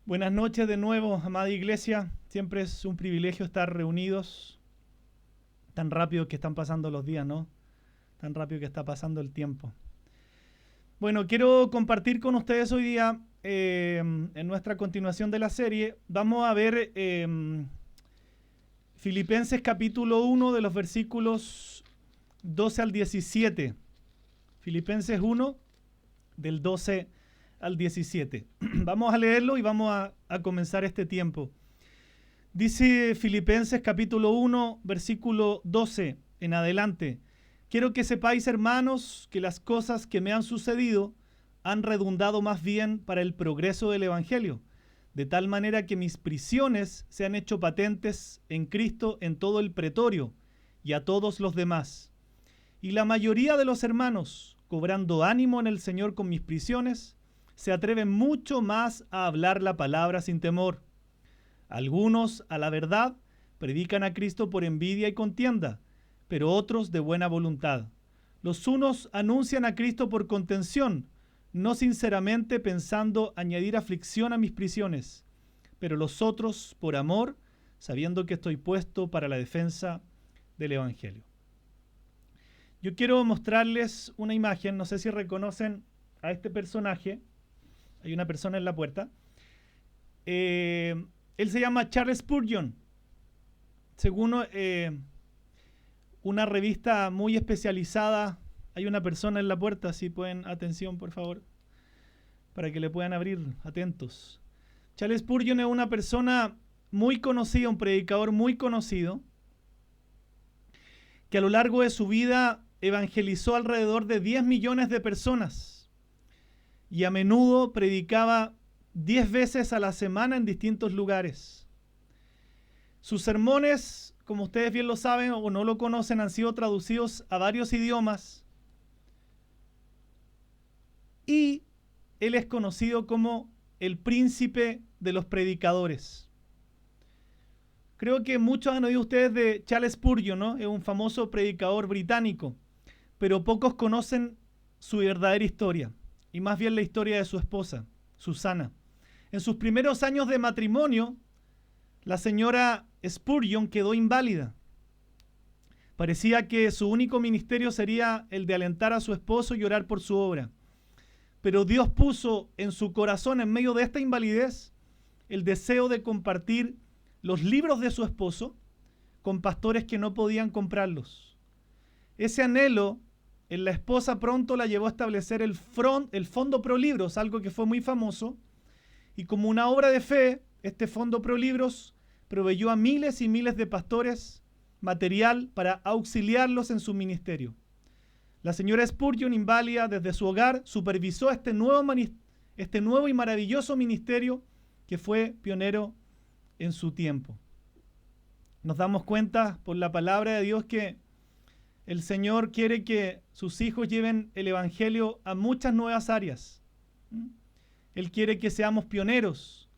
Buenas noches de nuevo, amada iglesia. Siempre es un privilegio estar reunidos. Tan rápido que están pasando los días, ¿no? Tan rápido que está pasando el tiempo. Bueno, quiero compartir con ustedes hoy día, en nuestra continuación de la serie, vamos a ver Filipenses capítulo 1 de los versículos 12 al 17. Filipenses 1 del 12 al 17. Vamos a leerlo y vamos a comenzar este tiempo. Dice Filipenses capítulo 1, versículo 12 en adelante. Quiero que sepáis, hermanos, que las cosas que me han sucedido han redundado más bien para el progreso del Evangelio, de tal manera que mis prisiones se han hecho patentes en Cristo en todo el pretorio y a todos los demás. Y la mayoría de los hermanos, cobrando ánimo en el Señor con mis prisiones, se atreven mucho más a hablar la palabra sin temor. Algunos, a la verdad, predican a Cristo por envidia y contienda, pero otros de buena voluntad. Los unos anuncian a Cristo por contención, no sinceramente pensando añadir aflicción a mis prisiones, pero los otros por amor, sabiendo que estoy puesto para la defensa del Evangelio. Yo quiero mostrarles una imagen, no sé si reconocen a este personaje. Hay una persona en la puerta. Él se llama Charles Spurgeon. Según una revista muy especializada, hay una persona en la puerta, si pueden, atención por favor, para que le puedan abrir, atentos. Charles Spurgeon es una persona muy conocida, un predicador muy conocido, que a lo largo de su vida evangelizó alrededor de 10 millones de personas. Y a menudo predicaba 10 veces a la semana en distintos lugares. Sus sermones, como ustedes bien lo saben o no lo conocen, han sido traducidos a varios idiomas. Y él es conocido como el príncipe de los predicadores. Creo que muchos han oído ustedes de Charles Spurgeon, ¿no? Es un famoso predicador británico, pero pocos conocen su verdadera historia. Y más bien la historia de su esposa, Susana. En sus primeros años de matrimonio, la señora Spurgeon quedó inválida. Parecía que su único ministerio sería el de alentar a su esposo y orar por su obra. Pero Dios puso en su corazón, en medio de esta invalidez, el deseo de compartir los libros de su esposo con pastores que no podían comprarlos. Ese anhelo en la esposa pronto la llevó a establecer el Fondo Pro Libros, algo que fue muy famoso, y como una obra de fe, este Fondo Pro Libros proveyó a miles y miles de pastores material para auxiliarlos en su ministerio. La señora Spurgeon, inválida desde su hogar, supervisó este nuevo y maravilloso ministerio que fue pionero en su tiempo. Nos damos cuenta por la palabra de Dios que el Señor quiere que sus hijos lleven el Evangelio a muchas nuevas áreas. Él quiere que seamos pioneros.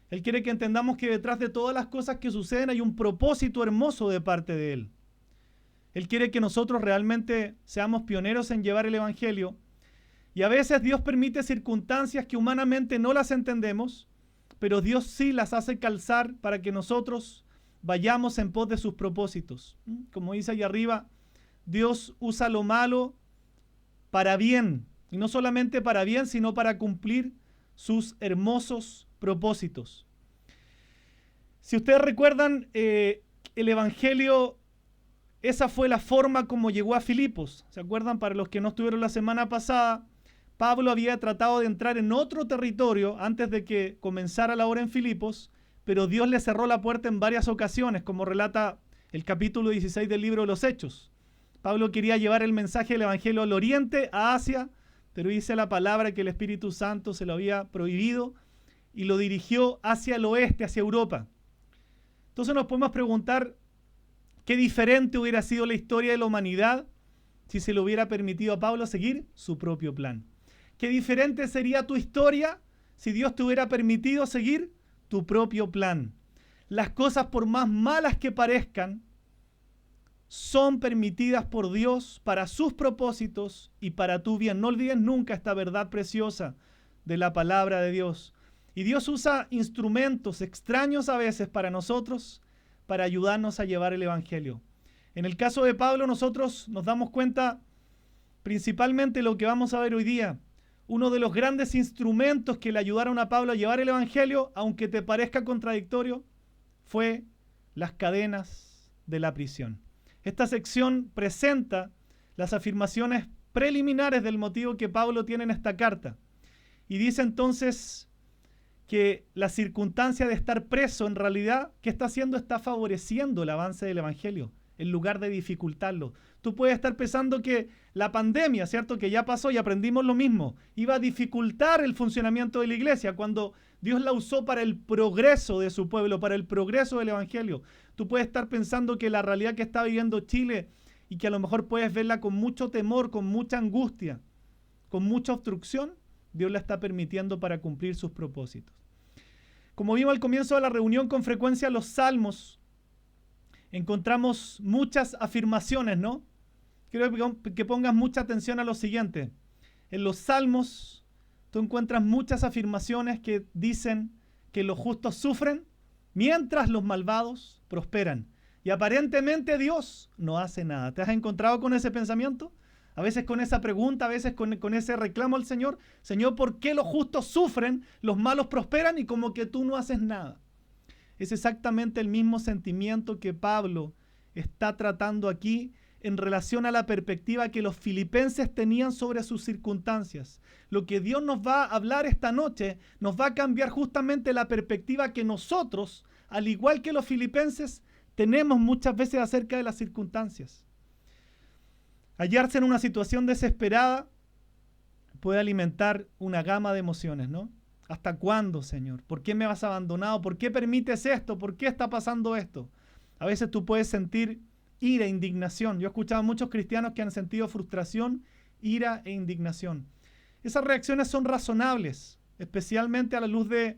Él quiere que entendamos que detrás de todas las cosas que suceden hay un propósito hermoso de parte de Él. Él quiere que nosotros realmente seamos pioneros en llevar el Evangelio. Y a veces Dios permite circunstancias que humanamente no las entendemos, pero Dios sí las hace calzar para que nosotros vayamos en pos de sus propósitos. Como dice allá arriba, Dios usa lo malo para bien, y no solamente para bien, sino para cumplir sus hermosos propósitos. Si ustedes recuerdan, el Evangelio, esa fue la forma como llegó a Filipos. ¿Se acuerdan? Para los que no estuvieron la semana pasada, Pablo había tratado de entrar en otro territorio antes de que comenzara la obra en Filipos, pero Dios le cerró la puerta en varias ocasiones, como relata el capítulo 16 del libro de los Hechos. Pablo quería llevar el mensaje del Evangelio al oriente, a Asia, pero dice la palabra que el Espíritu Santo se lo había prohibido y lo dirigió hacia el oeste, hacia Europa. Entonces nos podemos preguntar qué diferente hubiera sido la historia de la humanidad si se le hubiera permitido a Pablo seguir su propio plan. Qué diferente sería tu historia si Dios te hubiera permitido seguir tu propio plan. Las cosas, por más malas que parezcan, son permitidas por Dios para sus propósitos y para tu bien. No olvides nunca esta verdad preciosa de la palabra de Dios. Y Dios usa instrumentos extraños a veces para nosotros, para ayudarnos a llevar el Evangelio. En el caso de Pablo, nosotros nos damos cuenta principalmente lo que vamos a ver hoy día. Uno de los grandes instrumentos que le ayudaron a Pablo a llevar el Evangelio, aunque te parezca contradictorio, fue las cadenas de la prisión. Esta sección presenta las afirmaciones preliminares del motivo que Pablo tiene en esta carta. Y dice entonces que la circunstancia de estar preso, en realidad, ¿qué está haciendo? Está favoreciendo el avance del Evangelio, en lugar de dificultarlo. Tú puedes estar pensando que la pandemia, ¿cierto?, que ya pasó y aprendimos lo mismo, iba a dificultar el funcionamiento de la iglesia cuando Dios la usó para el progreso de su pueblo, para el progreso del Evangelio. Tú puedes estar pensando que la realidad que está viviendo Chile y que a lo mejor puedes verla con mucho temor, con mucha angustia, con mucha obstrucción, Dios la está permitiendo para cumplir sus propósitos. Como vimos al comienzo de la reunión, con frecuencia los salmos encontramos muchas afirmaciones, ¿no? Quiero que pongas mucha atención a lo siguiente. En los salmos tú encuentras muchas afirmaciones que dicen que los justos sufren mientras los malvados prosperan. Y aparentemente Dios no hace nada. ¿Te has encontrado con ese pensamiento? A veces con esa pregunta, a veces con ese reclamo al Señor. Señor, ¿por qué los justos sufren, los malos prosperan y como que tú no haces nada? Es exactamente el mismo sentimiento que Pablo está tratando aquí en relación a la perspectiva que los filipenses tenían sobre sus circunstancias. Lo que Dios nos va a hablar esta noche nos va a cambiar justamente la perspectiva que nosotros, al igual que los filipenses, tenemos muchas veces acerca de las circunstancias. Hallarse en una situación desesperada puede alimentar una gama de emociones, ¿no? ¿Hasta cuándo, Señor? ¿Por qué me has abandonado? ¿Por qué permites esto? ¿Por qué está pasando esto? A veces tú puedes sentir ira, indignación. Yo he escuchado a muchos cristianos que han sentido frustración, ira e indignación. Esas reacciones son razonables, especialmente a la luz de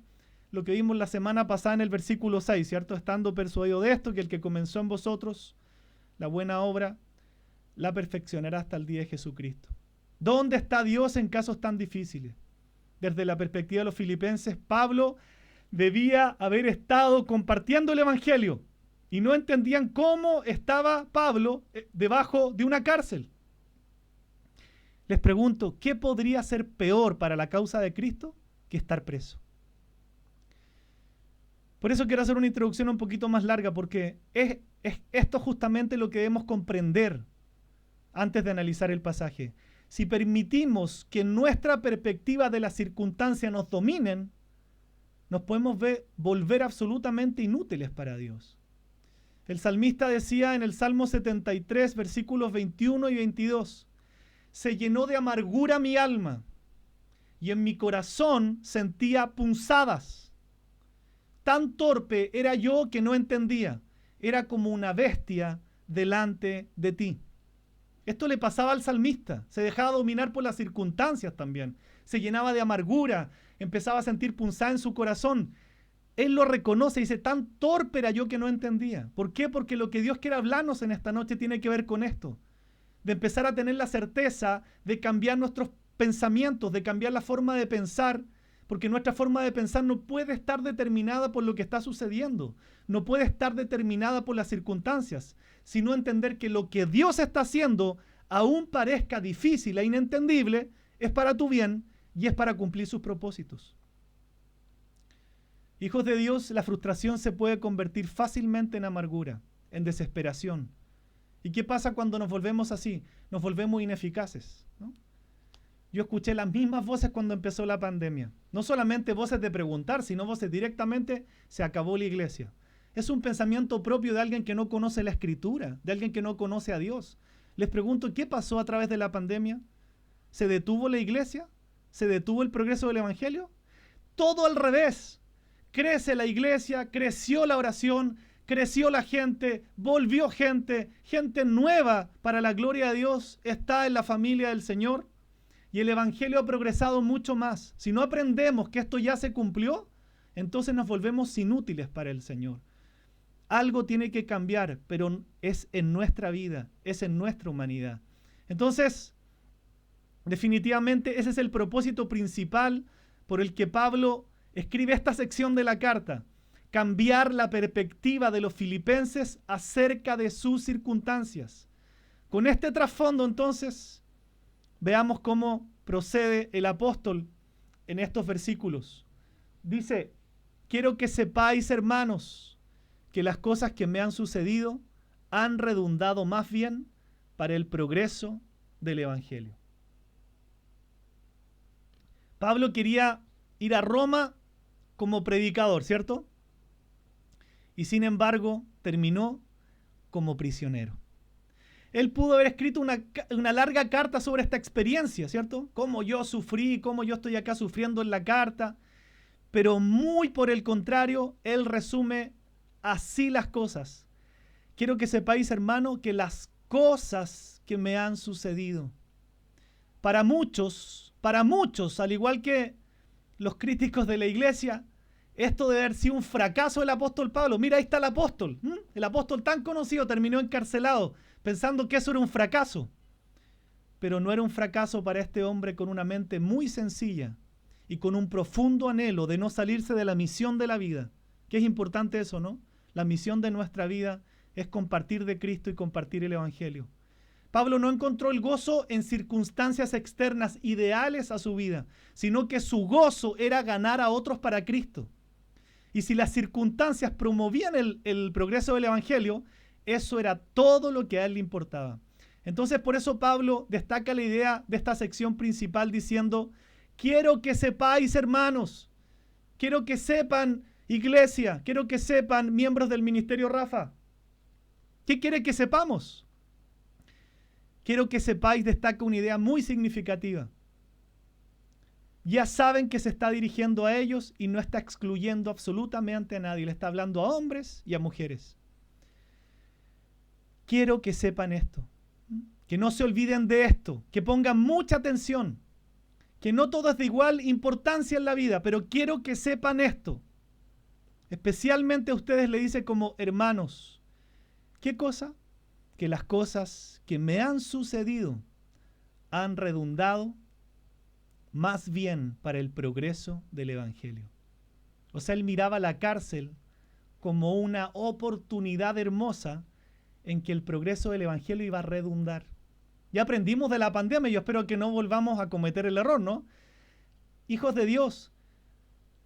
lo que vimos la semana pasada en el versículo 6, ¿cierto? Estando persuadido de esto, que el que comenzó en vosotros la buena obra, la perfeccionará hasta el día de Jesucristo. ¿Dónde está Dios en casos tan difíciles? Desde la perspectiva de los filipenses, Pablo debía haber estado compartiendo el Evangelio y no entendían cómo estaba Pablo debajo de una cárcel. Les pregunto, ¿qué podría ser peor para la causa de Cristo que estar preso? Por eso quiero hacer una introducción un poquito más larga, porque es esto justamente lo que debemos comprender antes de analizar el pasaje. Si permitimos que nuestra perspectiva de las circunstancias nos dominen, nos podemos volver absolutamente inútiles para Dios. El salmista decía en el Salmo 73, versículos 21 y 22, se llenó de amargura mi alma y en mi corazón sentía punzadas. Tan torpe era yo que no entendía. Era como una bestia delante de ti. Esto le pasaba al salmista. Se dejaba dominar por las circunstancias también. Se llenaba de amargura. Empezaba a sentir punzada en su corazón. Él lo reconoce y dice, tan torpe era yo que no entendía. ¿Por qué? Porque lo que Dios quiere hablarnos en esta noche tiene que ver con esto. De empezar a tener la certeza de cambiar nuestros pensamientos, de cambiar la forma de pensar, porque nuestra forma de pensar no puede estar determinada por lo que está sucediendo, no puede estar determinada por las circunstancias, sino entender que lo que Dios está haciendo, aún parezca difícil e inentendible, es para tu bien y es para cumplir sus propósitos. Hijos de Dios, la frustración se puede convertir fácilmente en amargura, en desesperación. ¿Y qué pasa cuando nos volvemos así? Nos volvemos ineficaces, ¿no? Yo escuché las mismas voces cuando empezó la pandemia. No solamente voces de preguntar, sino voces directamente, se acabó la iglesia. Es un pensamiento propio de alguien que no conoce la Escritura, de alguien que no conoce a Dios. Les pregunto, ¿qué pasó a través de la pandemia? ¿Se detuvo la iglesia? ¿Se detuvo el progreso del Evangelio? Todo al revés. Crece la iglesia, creció la oración, creció la gente, volvió gente nueva para la gloria de Dios está en la familia del Señor. Y el Evangelio ha progresado mucho más. Si no aprendemos que esto ya se cumplió, entonces nos volvemos inútiles para el Señor. Algo tiene que cambiar, pero es en nuestra vida, es en nuestra humanidad. Entonces, definitivamente ese es el propósito principal por el que Pablo escribe esta sección de la carta: cambiar la perspectiva de los filipenses acerca de sus circunstancias. Con este trasfondo, entonces, veamos cómo procede el apóstol en estos versículos. Dice: quiero que sepáis, hermanos, que las cosas que me han sucedido han redundado más bien para el progreso del Evangelio. Pablo quería ir a Roma como predicador, ¿cierto? Y sin embargo, terminó como prisionero. Él pudo haber escrito una larga carta sobre esta experiencia, ¿cierto? Cómo yo sufrí, cómo yo estoy acá sufriendo en la carta. Pero muy por el contrario, él resume así las cosas. Quiero que sepáis, hermano, que las cosas que me han sucedido, para muchos, al igual que los críticos de la iglesia, esto debe haber sido un fracaso del apóstol Pablo. Mira, ahí está el apóstol. El apóstol tan conocido terminó encarcelado, pensando que eso era un fracaso. Pero no era un fracaso para este hombre con una mente muy sencilla y con un profundo anhelo de no salirse de la misión de la vida. Que es importante eso, ¿no? La misión de nuestra vida es compartir de Cristo y compartir el Evangelio. Pablo no encontró el gozo en circunstancias externas ideales a su vida, sino que su gozo era ganar a otros para Cristo. Y si las circunstancias promovían el progreso del Evangelio, eso era todo lo que a él le importaba. Entonces, por eso Pablo destaca la idea de esta sección principal diciendo: quiero que sepáis, hermanos, quiero que sepan, iglesia, quiero que sepan, miembros del ministerio Rafa. ¿Qué quiere que sepamos? Quiero que sepáis, destaca una idea muy significativa. Ya saben que se está dirigiendo a ellos y no está excluyendo absolutamente a nadie. Le está hablando a hombres y a mujeres. Quiero que sepan esto, que no se olviden de esto, que pongan mucha atención, que no todo es de igual importancia en la vida, pero quiero que sepan esto. Especialmente a ustedes le dice como hermanos. ¿Qué cosa? Que las cosas que me han sucedido han redundado más bien para el progreso del Evangelio. O sea, él miraba la cárcel como una oportunidad hermosa en que el progreso del Evangelio iba a redundar. Ya aprendimos de la pandemia y yo espero que no volvamos a cometer el error, ¿no? Hijos de Dios,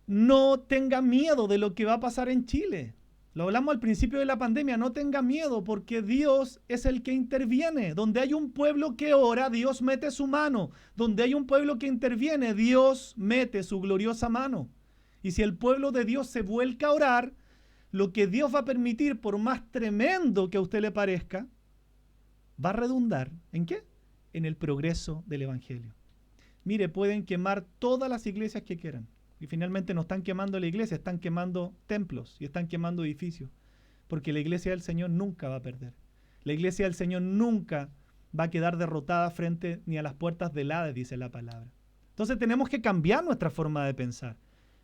no tengan miedo de lo que va a pasar en Chile. Lo hablamos al principio de la pandemia, no tengan miedo porque Dios es el que interviene. Donde hay un pueblo que ora, Dios mete su mano. Donde hay un pueblo que interviene, Dios mete su gloriosa mano. Y si el pueblo de Dios se vuelca a orar, lo que Dios va a permitir, por más tremendo que a usted le parezca, va a redundar, ¿en qué? En el progreso del Evangelio. Mire, pueden quemar todas las iglesias que quieran. Y finalmente no están quemando la iglesia, están quemando templos y están quemando edificios. Porque la iglesia del Señor nunca va a perder. La iglesia del Señor nunca va a quedar derrotada frente ni a las puertas del Hades, dice la palabra. Entonces tenemos que cambiar nuestra forma de pensar.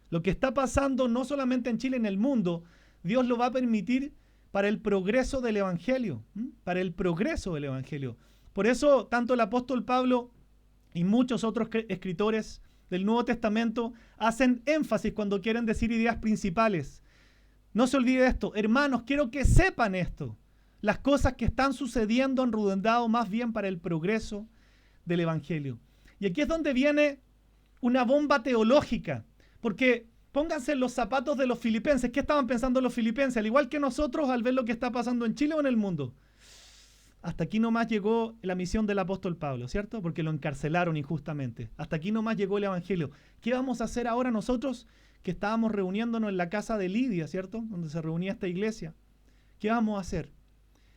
Lo que está pasando no solamente en Chile, en el mundo, Dios lo va a permitir para el progreso del Evangelio. Para el progreso del Evangelio. Por eso tanto el apóstol Pablo y muchos otros escritores del Nuevo Testamento hacen énfasis cuando quieren decir ideas principales. No se olvide de esto. Hermanos, quiero que sepan esto. Las cosas que están sucediendo han redundado más bien para el progreso del Evangelio. Y aquí es donde viene una bomba teológica. Porque pónganse en los zapatos de los filipenses. ¿Qué estaban pensando los filipenses? Al igual que nosotros al ver lo que está pasando en Chile o en el mundo. Hasta aquí nomás llegó la misión del apóstol Pablo, ¿cierto? Porque lo encarcelaron injustamente. Hasta aquí nomás llegó el Evangelio. ¿Qué vamos a hacer ahora nosotros que estábamos reuniéndonos en la casa de Lidia, ¿cierto? Donde se reunía esta iglesia. ¿Qué vamos a hacer?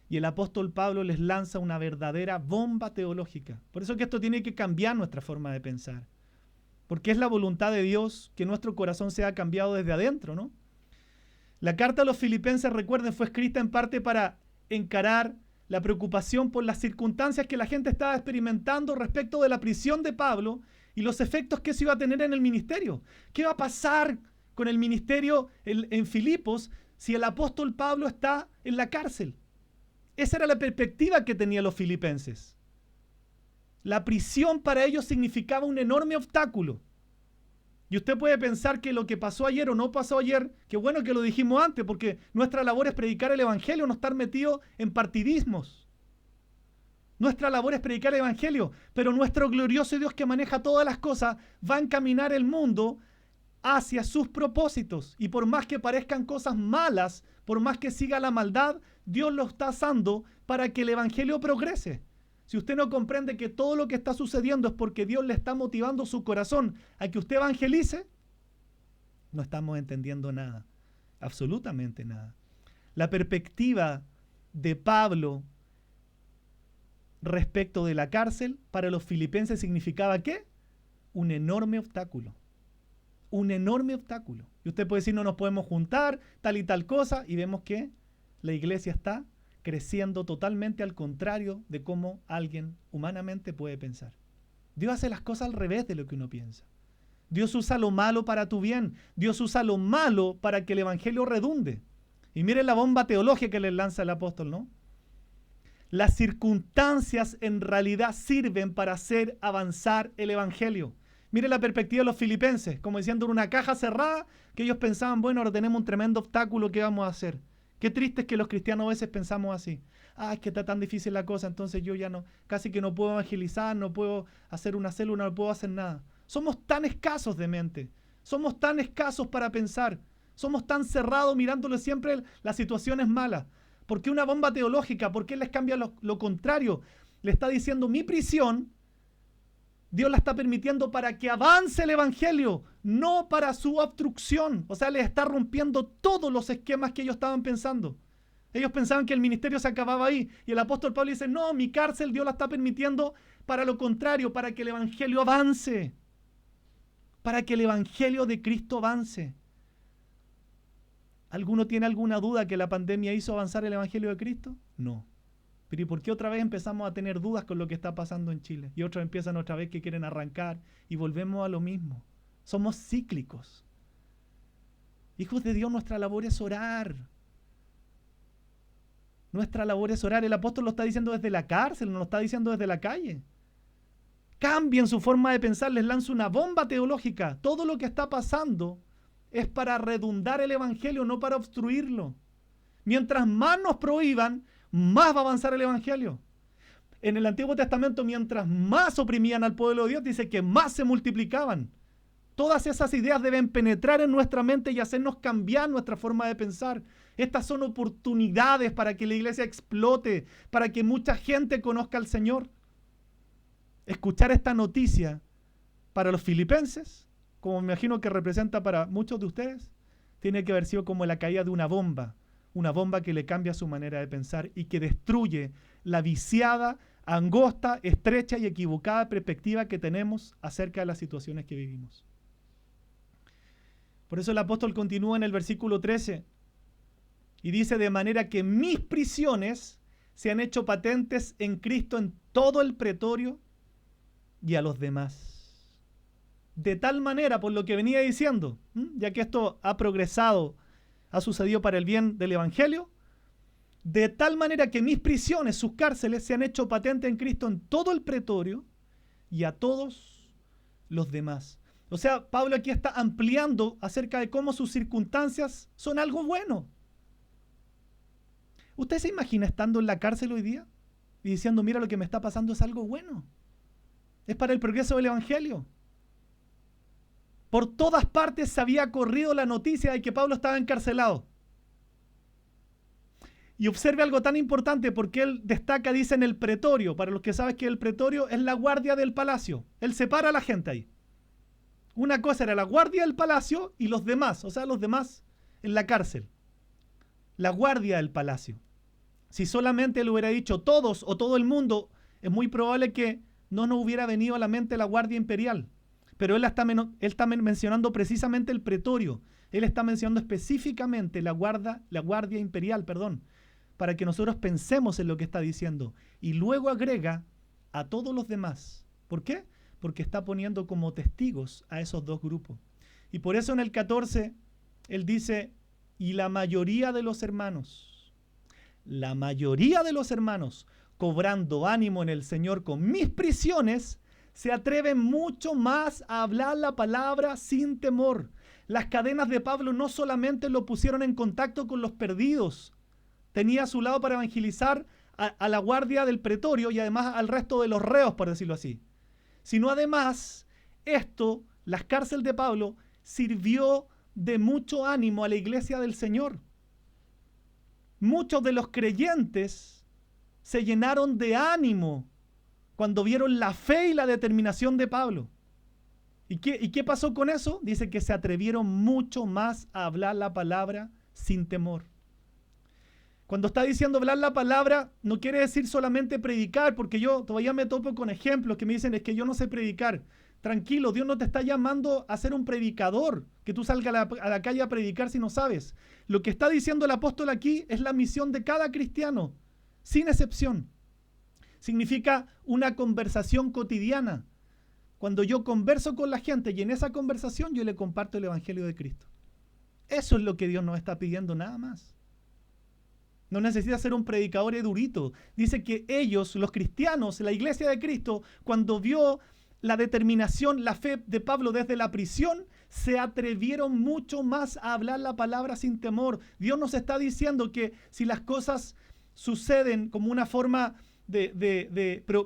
Y el apóstol Pablo les lanza una verdadera bomba teológica. Por eso que esto tiene que cambiar nuestra forma de pensar. Porque es la voluntad de Dios que nuestro corazón sea cambiado desde adentro, ¿no? La carta a los filipenses, recuerden, fue escrita en parte para encarar la preocupación por las circunstancias que la gente estaba experimentando respecto de la prisión de Pablo y los efectos que eso iba a tener en el ministerio. ¿Qué va a pasar con el ministerio en Filipos si el apóstol Pablo está en la cárcel? Esa era la perspectiva que tenían los filipenses. La prisión para ellos significaba un enorme obstáculo. Y usted puede pensar que lo que pasó ayer o no pasó ayer, qué bueno que lo dijimos antes, porque nuestra labor es predicar el Evangelio, no estar metido en partidismos. Nuestra labor es predicar el Evangelio, pero nuestro glorioso Dios que maneja todas las cosas va a encaminar el mundo hacia sus propósitos. Y por más que parezcan cosas malas, por más que siga la maldad, Dios lo está usando para que el Evangelio progrese. Si usted no comprende que todo lo que está sucediendo es porque Dios le está motivando su corazón a que usted evangelice, no estamos entendiendo nada, absolutamente nada. La perspectiva de Pablo respecto de la cárcel para los filipenses significaba ¿qué? Un enorme obstáculo. Un enorme obstáculo. Y usted puede decir, no nos podemos juntar, tal y tal cosa, y vemos que la iglesia está creciendo totalmente al contrario de cómo alguien humanamente puede pensar. Dios hace las cosas al revés de lo que uno piensa. Dios usa lo malo para tu bien. Dios usa lo malo para que el evangelio redunde. Y miren la bomba teológica que le lanza el apóstol, ¿no? Las circunstancias en realidad sirven para hacer avanzar el evangelio. Mire la perspectiva de los filipenses, como diciendo en una caja cerrada, que ellos pensaban, bueno, ahora tenemos un tremendo obstáculo, ¿qué vamos a hacer? Qué triste es que los cristianos a veces pensamos así. Ah, es que está tan difícil la cosa, entonces yo ya no, casi que no puedo evangelizar, no puedo hacer una célula, no puedo hacer nada. Somos tan escasos de mente, somos tan escasos para pensar, somos tan cerrados mirándole siempre las situaciones malas. ¿Por qué una bomba teológica? ¿Por qué les cambia lo contrario? Le está diciendo, mi prisión, Dios la está permitiendo para que avance el evangelio, no para su obstrucción. O sea, les está rompiendo todos los esquemas que ellos estaban pensando. Ellos pensaban que el ministerio se acababa ahí. Y el apóstol Pablo dice, no, mi cárcel Dios la está permitiendo para lo contrario, para que el evangelio avance. Para que el evangelio de Cristo avance. ¿Alguno tiene alguna duda que la pandemia hizo avanzar el evangelio de Cristo? No. Pero ¿y por qué otra vez empezamos a tener dudas con lo que está pasando en Chile? Y otros empiezan otra vez que quieren arrancar y volvemos a lo mismo. Somos cíclicos. Hijos de Dios, nuestra labor es orar. Nuestra labor es orar. El apóstol lo está diciendo desde la cárcel, no lo está diciendo desde la calle. Cambien su forma de pensar, les lanzo una bomba teológica. Todo lo que está pasando es para redundar el evangelio, no para obstruirlo. Mientras más nos prohíban, más va a avanzar el evangelio. En el Antiguo Testamento, mientras más oprimían al pueblo de Dios, dice que más se multiplicaban. Todas esas ideas deben penetrar en nuestra mente y hacernos cambiar nuestra forma de pensar. Estas son oportunidades para que la iglesia explote, para que mucha gente conozca al Señor. Escuchar esta noticia para los filipenses, como me imagino que representa para muchos de ustedes, tiene que haber sido como la caída de una bomba que le cambia su manera de pensar y que destruye la viciada, angosta, estrecha y equivocada perspectiva que tenemos acerca de las situaciones que vivimos. Por eso el apóstol continúa en el versículo 13 y dice, de manera que mis prisiones se han hecho patentes en Cristo en todo el pretorio y a los demás. De tal manera, por lo que venía diciendo, ya que esto ha progresado, ha sucedido para el bien del evangelio, de tal manera que mis prisiones, sus cárceles, se han hecho patentes en Cristo en todo el pretorio y a todos los demás. O sea, Pablo aquí está ampliando acerca de cómo sus circunstancias son algo bueno. ¿Usted se imagina estando en la cárcel hoy día y diciendo, mira, lo que me está pasando es algo bueno? Es para el progreso del evangelio. Por todas partes se había corrido la noticia de que Pablo estaba encarcelado. Y observe algo tan importante porque él destaca, dice, en el pretorio. Para los que saben que el pretorio es la guardia del palacio. Él separa a la gente ahí. Una cosa era la guardia del palacio y los demás, o sea, los demás en la cárcel. La guardia del palacio. Si solamente él hubiera dicho todos o todo el mundo, es muy probable que no nos hubiera venido a la mente la guardia imperial. Pero él está mencionando precisamente el pretorio. Él está mencionando específicamente la guardia imperial, para que nosotros pensemos en lo que está diciendo. Y luego agrega a todos los demás. ¿Por qué? Porque está poniendo como testigos a esos dos grupos. Y por eso en el 14, él dice, y la mayoría de los hermanos, cobrando ánimo en el Señor con mis prisiones, se atreven mucho más a hablar la palabra sin temor. Las cadenas de Pablo no solamente lo pusieron en contacto con los perdidos, tenía a su lado para evangelizar a la guardia del pretorio y además al resto de los reos, por decirlo así, sino además las cárceles de Pablo, sirvió de mucho ánimo a la iglesia del Señor. Muchos de los creyentes se llenaron de ánimo cuando vieron la fe y la determinación de Pablo. ¿Y qué pasó con eso? Dice que se atrevieron mucho más a hablar la palabra sin temor. Cuando está diciendo hablar la palabra, no quiere decir solamente predicar, porque yo todavía me topo con ejemplos que me dicen, es que yo no sé predicar. Tranquilo, Dios no te está llamando a ser un predicador, que tú salgas a la calle a predicar si no sabes. Lo que está diciendo el apóstol aquí es la misión de cada cristiano, sin excepción. Significa una conversación cotidiana. Cuando yo converso con la gente y en esa conversación yo le comparto el Evangelio de Cristo. Eso es lo que Dios nos está pidiendo, nada más. No necesita ser un predicador erudito. Dice que ellos, los cristianos, la iglesia de Cristo, cuando vio la determinación, la fe de Pablo desde la prisión, se atrevieron mucho más a hablar la palabra sin temor. Dios nos está diciendo que si las cosas suceden como una forma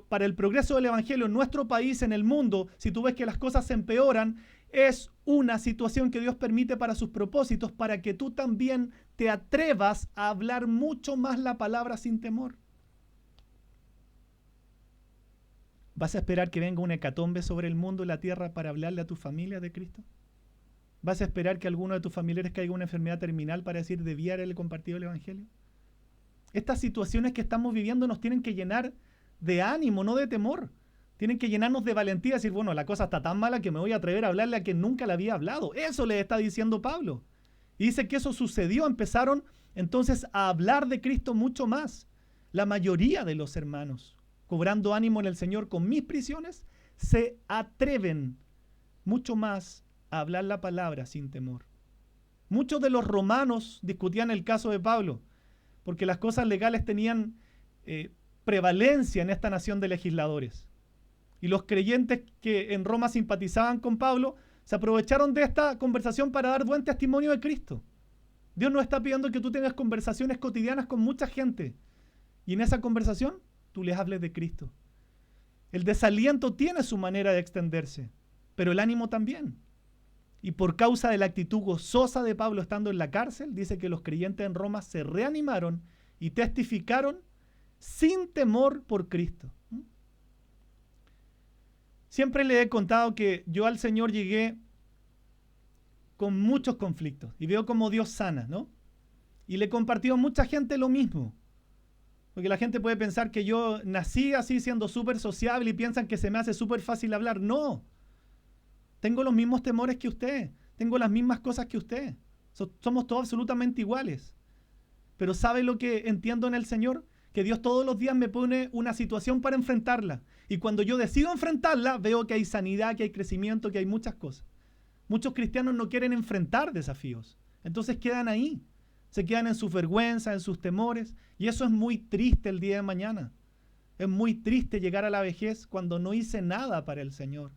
para el progreso del evangelio en nuestro país, en el mundo, si tú ves que las cosas se empeoran, es una situación que Dios permite para sus propósitos, para que tú también te atrevas a hablar mucho más la palabra sin temor. ¿Vas a esperar que venga una hecatombe sobre el mundo y la tierra para hablarle a tu familia de Cristo? ¿Vas a esperar que alguno de tus familiares caiga una enfermedad terminal para decir, debía haberle compartido el evangelio? Estas situaciones que estamos viviendo nos tienen que llenar de ánimo, no de temor. Tienen que llenarnos de valentía, decir, bueno, la cosa está tan mala que me voy a atrever a hablarle a quien nunca le había hablado. Eso le está diciendo Pablo. Y dice que eso sucedió, empezaron entonces a hablar de Cristo mucho más. La mayoría de los hermanos, cobrando ánimo en el Señor con mis prisiones, se atreven mucho más a hablar la palabra sin temor. Muchos de los romanos discutían el caso de Pablo, porque las cosas legales tenían prevalencia en esta nación de legisladores. Y los creyentes que en Roma simpatizaban con Pablo se aprovecharon de esta conversación para dar buen testimonio de Cristo. Dios nos está pidiendo que tú tengas conversaciones cotidianas con mucha gente. Y en esa conversación tú les hables de Cristo. El desaliento tiene su manera de extenderse, pero el ánimo también. Y por causa de la actitud gozosa de Pablo estando en la cárcel, dice que los creyentes en Roma se reanimaron y testificaron sin temor por Cristo. Siempre le he contado que yo al Señor llegué con muchos conflictos y veo cómo Dios sana, ¿no? Y le he compartido a mucha gente lo mismo. Porque la gente puede pensar que yo nací así siendo súper sociable y piensan que se me hace súper fácil hablar. No. Tengo los mismos temores que usted. Tengo las mismas cosas que usted. Somos todos absolutamente iguales. Pero ¿sabe lo que entiendo en el Señor? Que Dios todos los días me pone una situación para enfrentarla. Y cuando yo decido enfrentarla, veo que hay sanidad, que hay crecimiento, que hay muchas cosas. Muchos cristianos no quieren enfrentar desafíos. Entonces quedan ahí. Se quedan en sus vergüenzas, en sus temores. Y eso es muy triste el día de mañana. Es muy triste llegar a la vejez cuando no hice nada para el Señor.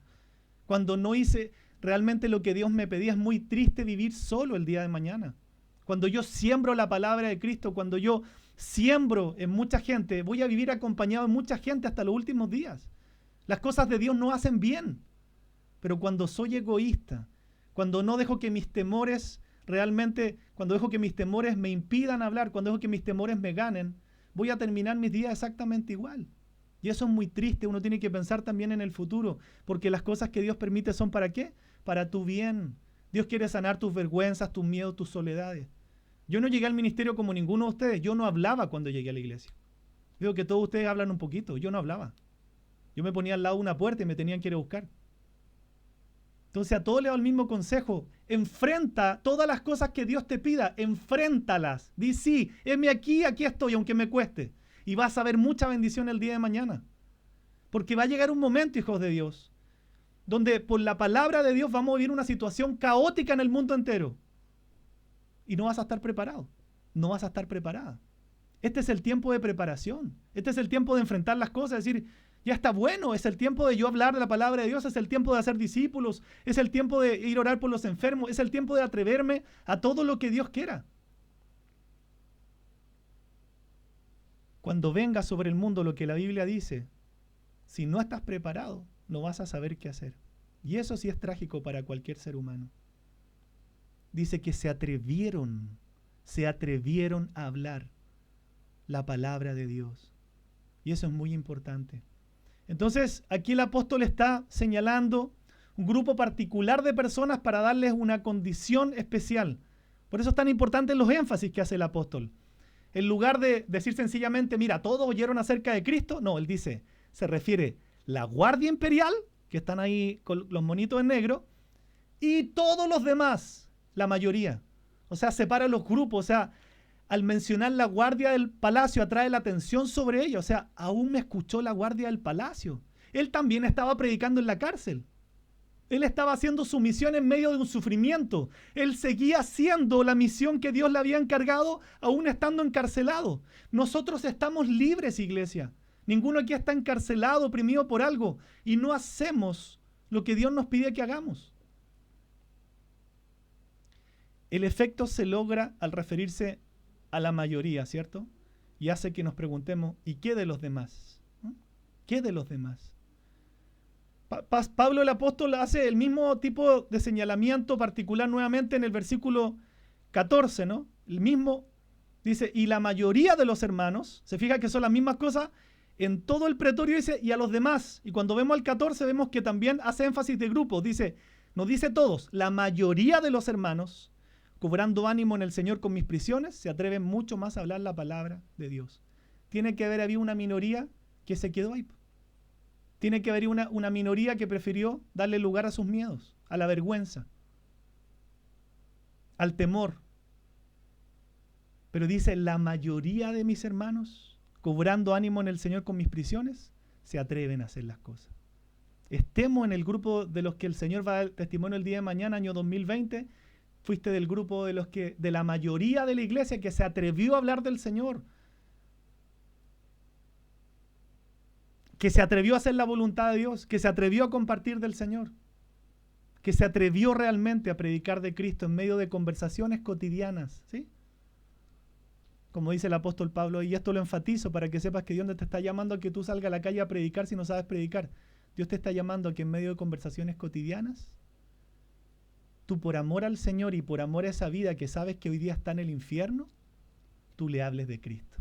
Cuando no hice realmente lo que Dios me pedía. Es muy triste vivir solo el día de mañana. Cuando yo siembro la palabra de Cristo, cuando yo siembro en mucha gente, voy a vivir acompañado de mucha gente hasta los últimos días. Las cosas de Dios no hacen bien. Pero cuando soy egoísta, cuando no dejo que mis temores realmente, cuando dejo que mis temores me impidan hablar, cuando dejo que mis temores me ganen, voy a terminar mis días exactamente igual. Y eso es muy triste. Uno tiene que pensar también en el futuro, porque las cosas que Dios permite son ¿para qué? Para tu bien. Dios quiere sanar tus vergüenzas, tus miedos, tus soledades. Yo no llegué al ministerio como ninguno de ustedes. Yo no hablaba cuando llegué a la iglesia. Veo que todos ustedes hablan un poquito. Yo no hablaba. Yo me ponía al lado de una puerta y me tenían que ir a buscar. Entonces a todos les doy el mismo consejo. Enfrenta todas las cosas que Dios te pida. Enfréntalas. Di sí, heme aquí, aquí estoy, aunque me cueste. Y vas a ver mucha bendición el día de mañana. Porque va a llegar un momento, hijos de Dios, donde por la palabra de Dios vamos a vivir una situación caótica en el mundo entero. Y no vas a estar preparado. No vas a estar preparada. Este es el tiempo de preparación. Este es el tiempo de enfrentar las cosas. Es decir, Ya está bueno, es el tiempo de yo hablar de la palabra de Dios, es el tiempo de hacer discípulos, es el tiempo de ir a orar por los enfermos, es el tiempo de atreverme a todo lo que Dios quiera. Cuando venga sobre el mundo lo que la Biblia dice, si no estás preparado, no vas a saber qué hacer. Y eso sí es trágico para cualquier ser humano. Dice que se atrevieron a hablar la palabra de Dios. Y eso es muy importante. Entonces, aquí el apóstol está señalando un grupo particular de personas para darles una condición especial. Por eso es tan importante los énfasis que hace el apóstol. En lugar de decir sencillamente, mira, todos oyeron acerca de Cristo, no, él dice, se refiere la guardia imperial, que están ahí con los monitos en negro, y todos los demás, la mayoría. O sea, separa los grupos, o sea, al mencionar la guardia del palacio atrae la atención sobre ella, o sea, aún me escuchó la guardia del palacio. Él también estaba predicando en la cárcel. Él estaba haciendo su misión en medio de un sufrimiento. Él seguía haciendo la misión que Dios le había encargado, aún estando encarcelado. Nosotros estamos libres, iglesia. Ninguno aquí está encarcelado, oprimido por algo. Y no hacemos lo que Dios nos pide que hagamos. El efecto se logra al referirse a la mayoría, ¿cierto? Y hace que nos preguntemos, ¿y qué de los demás? ¿Qué de los demás? Pablo el apóstol hace el mismo tipo de señalamiento particular nuevamente en el versículo 14, ¿no? El mismo, dice, y la mayoría de los hermanos, se fija que son las mismas cosas, en todo el pretorio dice, y a los demás. Y cuando vemos el 14 vemos que también hace énfasis de grupos, dice, nos dice todos, la mayoría de los hermanos, cobrando ánimo en el Señor con mis prisiones, se atreven mucho más a hablar la palabra de Dios. Tiene que haber habido una minoría que se quedó ahí. Tiene que haber una minoría que prefirió darle lugar a sus miedos, a la vergüenza, al temor. Pero dice, la mayoría de mis hermanos, cobrando ánimo en el Señor con mis prisiones, se atreven a hacer las cosas. Estemos en el grupo de los que el Señor va a dar testimonio el día de mañana, año 2020, fuiste del grupo de la mayoría de la iglesia que se atrevió a hablar del Señor, que se atrevió a hacer la voluntad de Dios, que se atrevió a compartir del Señor, que se atrevió realmente a predicar de Cristo en medio de conversaciones cotidianas, ¿sí? Como dice el apóstol Pablo, y esto lo enfatizo para que sepas que Dios no te está llamando a que tú salgas a la calle a predicar si no sabes predicar. Dios te está llamando a que en medio de conversaciones cotidianas, tú por amor al Señor y por amor a esa vida que sabes que hoy día está en el infierno, tú le hables de Cristo.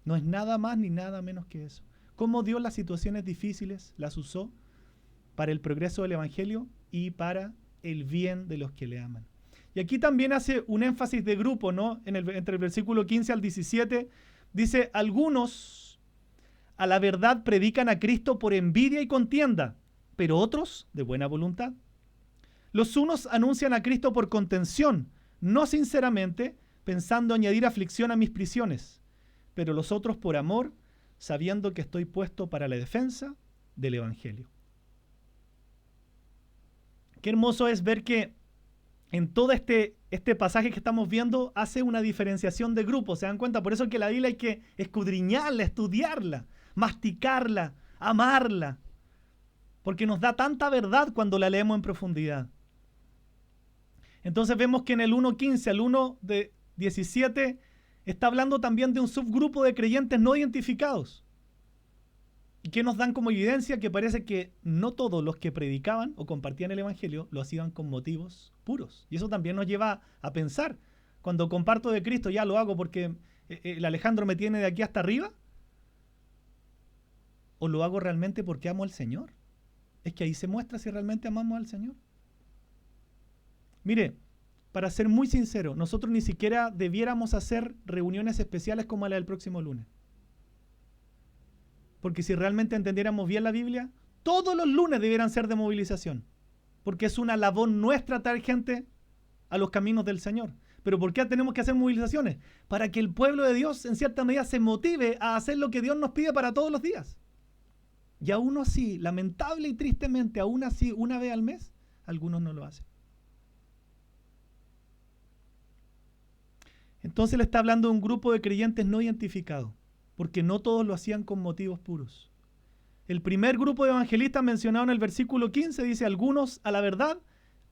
No es nada más ni nada menos que eso. Cómo Dios las situaciones difíciles las usó para el progreso del Evangelio y para el bien de los que le aman. Y aquí también hace un énfasis de grupo, ¿no? Entre el versículo 15 al 17, dice, algunos a la verdad predican a Cristo por envidia y contienda, pero otros de buena voluntad. Los unos anuncian a Cristo por contención, no sinceramente, pensando añadir aflicción a mis prisiones, pero los otros por amor, sabiendo que estoy puesto para la defensa del Evangelio. Qué hermoso es ver que en todo este pasaje que estamos viendo hace una diferenciación de grupos, ¿se dan cuenta? Por eso es que la Biblia hay que escudriñarla, estudiarla, masticarla, amarla, porque nos da tanta verdad cuando la leemos en profundidad. Entonces vemos que en el 1.15 al 1.17 está hablando también de un subgrupo de creyentes no identificados. ¿Y qué nos dan como evidencia? Que parece que no todos los que predicaban o compartían el Evangelio lo hacían con motivos puros. Y eso también nos lleva a pensar. Cuando comparto de Cristo, ya lo hago porque el Alejandro me tiene de aquí hasta arriba. ¿O lo hago realmente porque amo al Señor? Es que ahí se muestra si realmente amamos al Señor. Mire, para ser muy sincero, nosotros ni siquiera debiéramos hacer reuniones especiales como la del próximo lunes. Porque si realmente entendiéramos bien la Biblia, todos los lunes debieran ser de movilización. Porque es una labor nuestra traer gente a los caminos del Señor. ¿Pero por qué tenemos que hacer movilizaciones? Para que el pueblo de Dios en cierta medida se motive a hacer lo que Dios nos pide para todos los días. Y aún así, lamentable y tristemente, aún así, una vez al mes, algunos no lo hacen. Entonces le está hablando de un grupo de creyentes no identificados, porque no todos lo hacían con motivos puros. El primer grupo de evangelistas mencionado en el versículo 15 dice: algunos a la verdad,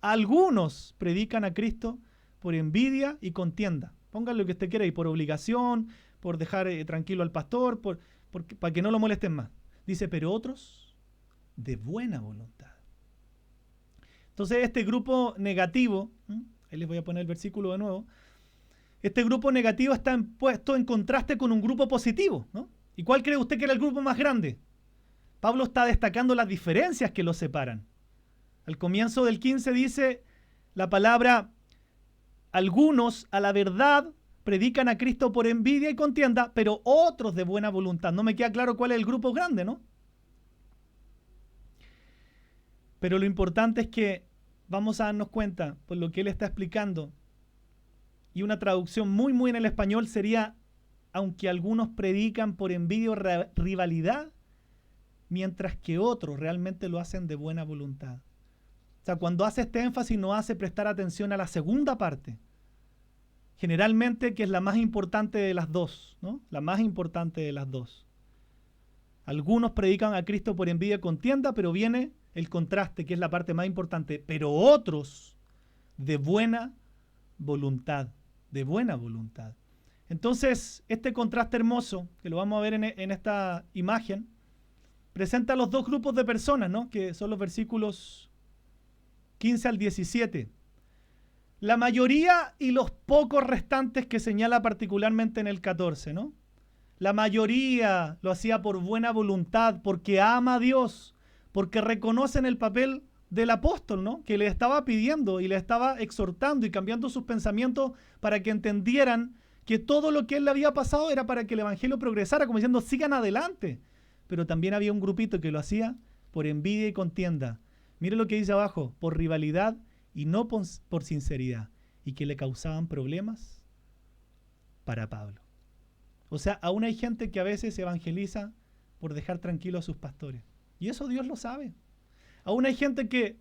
algunos predican a Cristo por envidia y contienda. Pongan lo que usted quiera, y por obligación, por dejar tranquilo al pastor, para que no lo molesten más. Dice, pero otros de buena voluntad. Entonces este grupo negativo, ahí les voy a poner el versículo de nuevo, este grupo negativo está puesto en contraste con un grupo positivo, ¿no? ¿Y cuál cree usted que era el grupo más grande? Pablo está destacando las diferencias que los separan. Al comienzo del 15 dice la palabra: algunos a la verdad predican a Cristo por envidia y contienda, pero otros de buena voluntad. No me queda claro cuál es el grupo grande, ¿no? Pero lo importante es que vamos a darnos cuenta, por lo que él está explicando, y una traducción muy en el español sería: aunque algunos predican por envidia o rivalidad, mientras que otros realmente lo hacen de buena voluntad. O sea, cuando hace este énfasis no hace prestar atención a la segunda parte, generalmente, que es la más importante de las dos, ¿no? La más importante de las dos. Algunos predican a Cristo por envidia y contienda, pero viene el contraste, que es la parte más importante. Pero otros de buena voluntad, de buena voluntad. Entonces, este contraste hermoso, que lo vamos a ver en esta imagen, presenta los dos grupos de personas, ¿no? Que son los versículos 15 al 17. La mayoría y los pocos restantes que señala particularmente en el 14, ¿no? La mayoría lo hacía por buena voluntad, porque ama a Dios, porque reconocen el papel del apóstol, ¿no? Que le estaba pidiendo y le estaba exhortando y cambiando sus pensamientos para que entendieran que todo lo que él le había pasado era para que el evangelio progresara, como diciendo, sigan adelante. Pero también había un grupito que lo hacía por envidia y contienda. Mire lo que dice abajo: por rivalidad y no por sinceridad, y que le causaban problemas para Pablo. O sea, aún hay gente que a veces evangeliza por dejar tranquilo a sus pastores. Y eso Dios lo sabe. Aún hay gente que,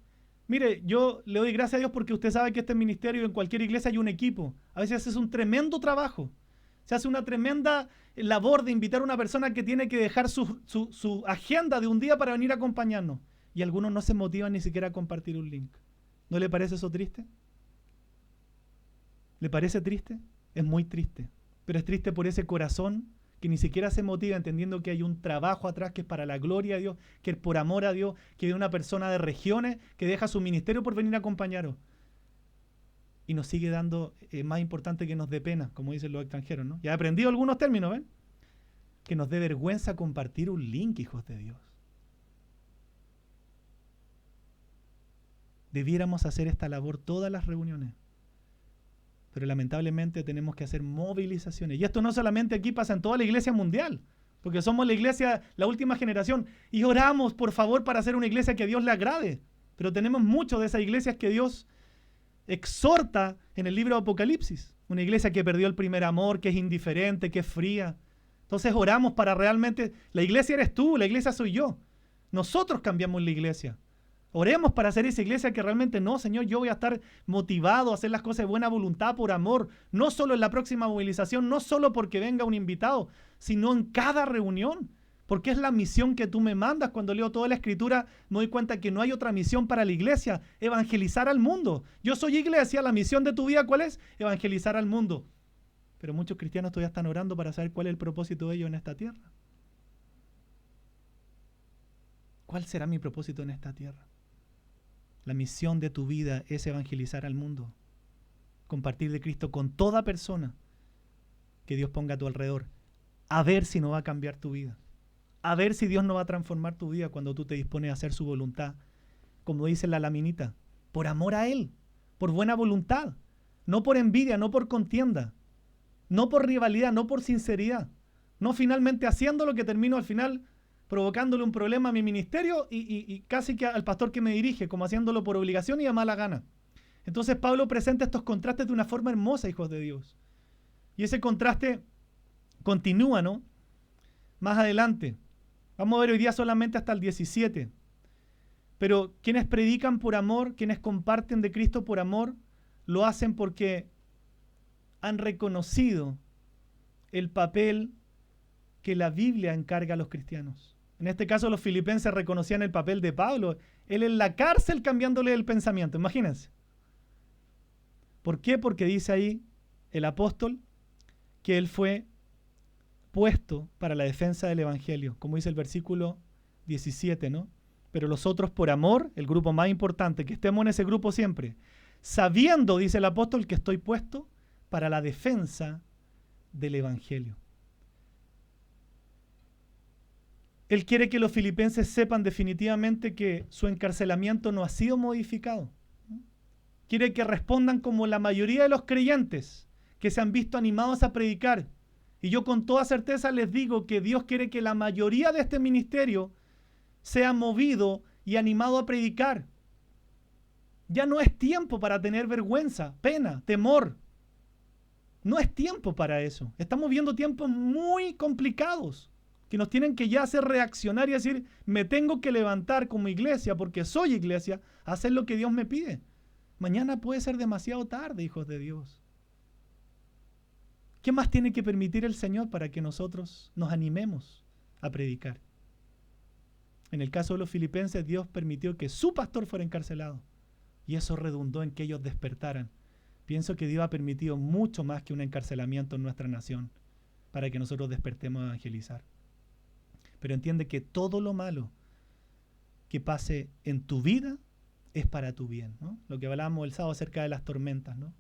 mire, yo le doy gracias a Dios porque usted sabe que este ministerio, en cualquier iglesia hay un equipo. A veces es un tremendo trabajo. Se hace una tremenda labor de invitar a una persona que tiene que dejar su agenda de un día para venir a acompañarnos. Y algunos no se motivan ni siquiera a compartir un link. ¿No le parece eso triste? ¿Le parece triste? Es muy triste. Pero es triste por ese corazón que ni siquiera se motiva, entendiendo que hay un trabajo atrás que es para la gloria de Dios, que es por amor a Dios, que hay una persona de regiones que deja su ministerio por venir a acompañaros. Y nos sigue dando, más importante, que nos dé pena, como dicen los extranjeros, ¿no? Ya he aprendido algunos términos, ¿ven? Que nos dé vergüenza compartir un link, hijos de Dios. Debiéramos hacer esta labor todas las reuniones. Pero lamentablemente tenemos que hacer movilizaciones. Y esto no solamente aquí, pasa en toda la iglesia mundial. Porque somos la iglesia, la última generación. Y oramos, por favor, para hacer una iglesia que a Dios le agrade. Pero tenemos muchas de esas iglesias que Dios exhorta en el libro de Apocalipsis. Una iglesia que perdió el primer amor, que es indiferente, que es fría. Entonces oramos para realmente... La iglesia eres tú, la iglesia soy yo. Nosotros cambiamos la iglesia. Oremos para hacer esa iglesia que realmente no, Señor, yo voy a estar motivado a hacer las cosas de buena voluntad, por amor, no solo en la próxima movilización, no solo porque venga un invitado, sino en cada reunión, porque es la misión que tú me mandas. Cuando leo toda la Escritura me doy cuenta que no hay otra misión para la iglesia: evangelizar al mundo. Yo soy iglesia, la misión de tu vida, ¿cuál es? Evangelizar al mundo. Pero muchos cristianos todavía están orando para saber cuál es el propósito de ellos en esta tierra. ¿Cuál será mi propósito en esta tierra? La misión de tu vida es evangelizar al mundo, compartir de Cristo con toda persona que Dios ponga a tu alrededor, a ver si no va a cambiar tu vida, a ver si Dios no va a transformar tu vida cuando tú te dispones a hacer su voluntad, como dice la laminita, por amor a Él, por buena voluntad, no por envidia, no por contienda, no por rivalidad, no por sinceridad, no finalmente haciendo lo que termino al final provocándole un problema a mi ministerio y casi que al pastor que me dirige, como haciéndolo por obligación y a mala gana. Entonces Pablo presenta estos contrastes de una forma hermosa, hijos de Dios. Y ese contraste continúa, ¿no? Más adelante. Vamos a ver hoy día solamente hasta el 17. Pero quienes predican por amor, quienes comparten de Cristo por amor, lo hacen porque han reconocido el papel que la Biblia encarga a los cristianos. En este caso los filipenses reconocían el papel de Pablo. Él en la cárcel cambiándole el pensamiento, imagínense. ¿Por qué? Porque dice ahí el apóstol que él fue puesto para la defensa del evangelio, como dice el versículo 17, ¿no? Pero los otros por amor, el grupo más importante, que estemos en ese grupo siempre, sabiendo, dice el apóstol, que estoy puesto para la defensa del evangelio. Él quiere que los filipenses sepan definitivamente que su encarcelamiento no ha sido modificado. Quiere que respondan como la mayoría de los creyentes que se han visto animados a predicar. Y yo con toda certeza les digo que Dios quiere que la mayoría de este ministerio sea movido y animado a predicar. Ya no es tiempo para tener vergüenza, pena, temor. No es tiempo para eso. Estamos viendo tiempos muy complicados que nos tienen que ya hacer reaccionar y decir, me tengo que levantar como iglesia, porque soy iglesia, a hacer lo que Dios me pide. Mañana puede ser demasiado tarde, hijos de Dios. ¿Qué más tiene que permitir el Señor para que nosotros nos animemos a predicar? En el caso de los filipenses, Dios permitió que su pastor fuera encarcelado. Y eso redundó en que ellos despertaran. Pienso que Dios ha permitido mucho más que un encarcelamiento en nuestra nación para que nosotros despertemos a evangelizar. Pero entiende que todo lo malo que pase en tu vida es para tu bien, ¿no? Lo que hablábamos el sábado acerca de las tormentas, ¿no?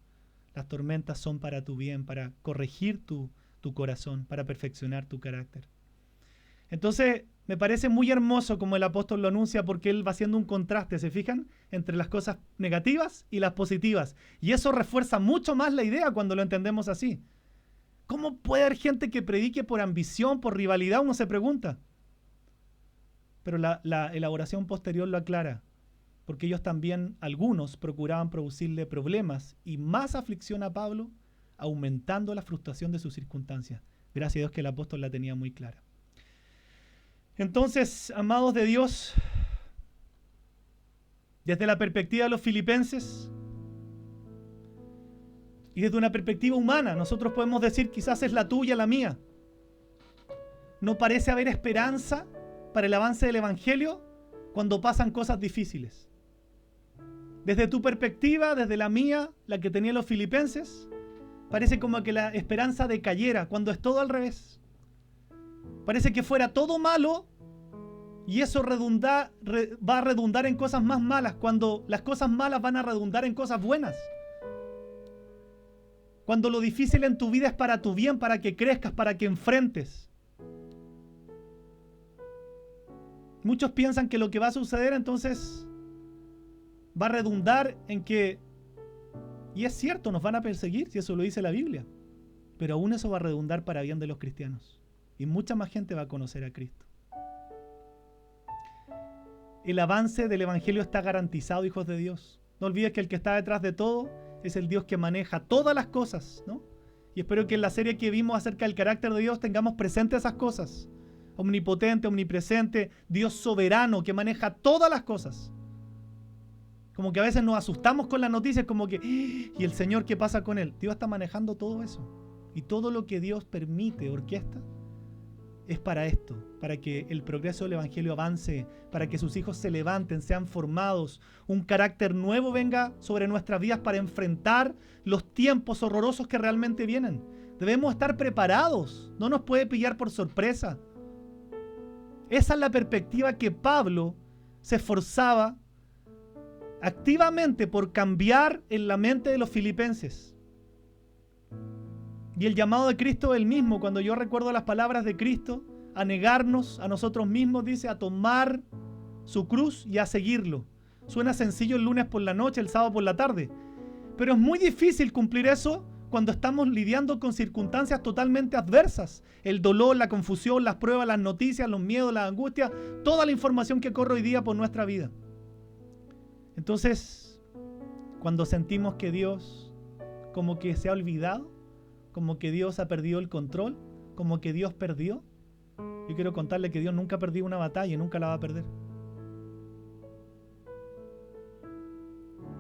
Las tormentas son para tu bien, para corregir tu corazón, para perfeccionar tu carácter. Entonces, me parece muy hermoso como el apóstol lo anuncia, porque él va haciendo un contraste, ¿se fijan? Entre las cosas negativas y las positivas. Y eso refuerza mucho más la idea cuando lo entendemos así. ¿Cómo puede haber gente que predique por ambición, por rivalidad? Uno se pregunta. Pero la elaboración posterior lo aclara. Porque ellos también, algunos, procuraban producirle problemas y más aflicción a Pablo, aumentando la frustración de sus circunstancias. Gracias a Dios que el apóstol la tenía muy clara. Entonces, amados de Dios, desde la perspectiva de los filipenses y desde una perspectiva humana, nosotros podemos decir, quizás es la tuya, la mía. No parece haber esperanza para el avance del evangelio cuando pasan cosas difíciles. Desde tu perspectiva, desde la mía, la que tenían los filipenses, parece como que la esperanza decayera cuando es todo al revés. Parece que fuera todo malo y eso va a redundar en cosas más malas, cuando las cosas malas van a redundar en cosas buenas. Cuando lo difícil en tu vida es para tu bien, para que crezcas, para que enfrentes. Muchos piensan que lo que va a suceder entonces va a redundar en que, y es cierto, nos van a perseguir, si eso lo dice la Biblia, pero aún eso va a redundar para bien de los cristianos. Y mucha más gente va a conocer a Cristo. El avance del evangelio está garantizado, hijos de Dios. No olvides que el que está detrás de todo es el Dios que maneja todas las cosas, ¿no? Y espero que en la serie que vimos acerca del carácter de Dios tengamos presentes esas cosas. Omnipotente, omnipresente, Dios soberano que maneja todas las cosas. Como que a veces nos asustamos con las noticias, como que, ¿y el Señor qué pasa con él? Dios está manejando todo eso. Y todo lo que Dios permite, orquesta, es para esto, para que el progreso del evangelio avance, para que sus hijos se levanten, sean formados, un carácter nuevo venga sobre nuestras vidas para enfrentar los tiempos horrorosos que realmente vienen. Debemos estar preparados, no nos puede pillar por sorpresa. Esa es la perspectiva que Pablo se esforzaba activamente por cambiar en la mente de los filipenses. Y el llamado de Cristo es el mismo. Cuando yo recuerdo las palabras de Cristo, a negarnos a nosotros mismos, dice, a tomar su cruz y a seguirlo. Suena sencillo el lunes por la noche, el sábado por la tarde, pero es muy difícil cumplir eso cuando estamos lidiando con circunstancias totalmente adversas. El dolor, la confusión, las pruebas, las noticias, los miedos, las angustias, toda la información que corre hoy día por nuestra vida. Entonces, cuando sentimos que Dios como que se ha olvidado, como que Dios ha perdido el control, como que Dios perdió, yo quiero contarle que Dios nunca ha perdido una batalla y nunca la va a perder.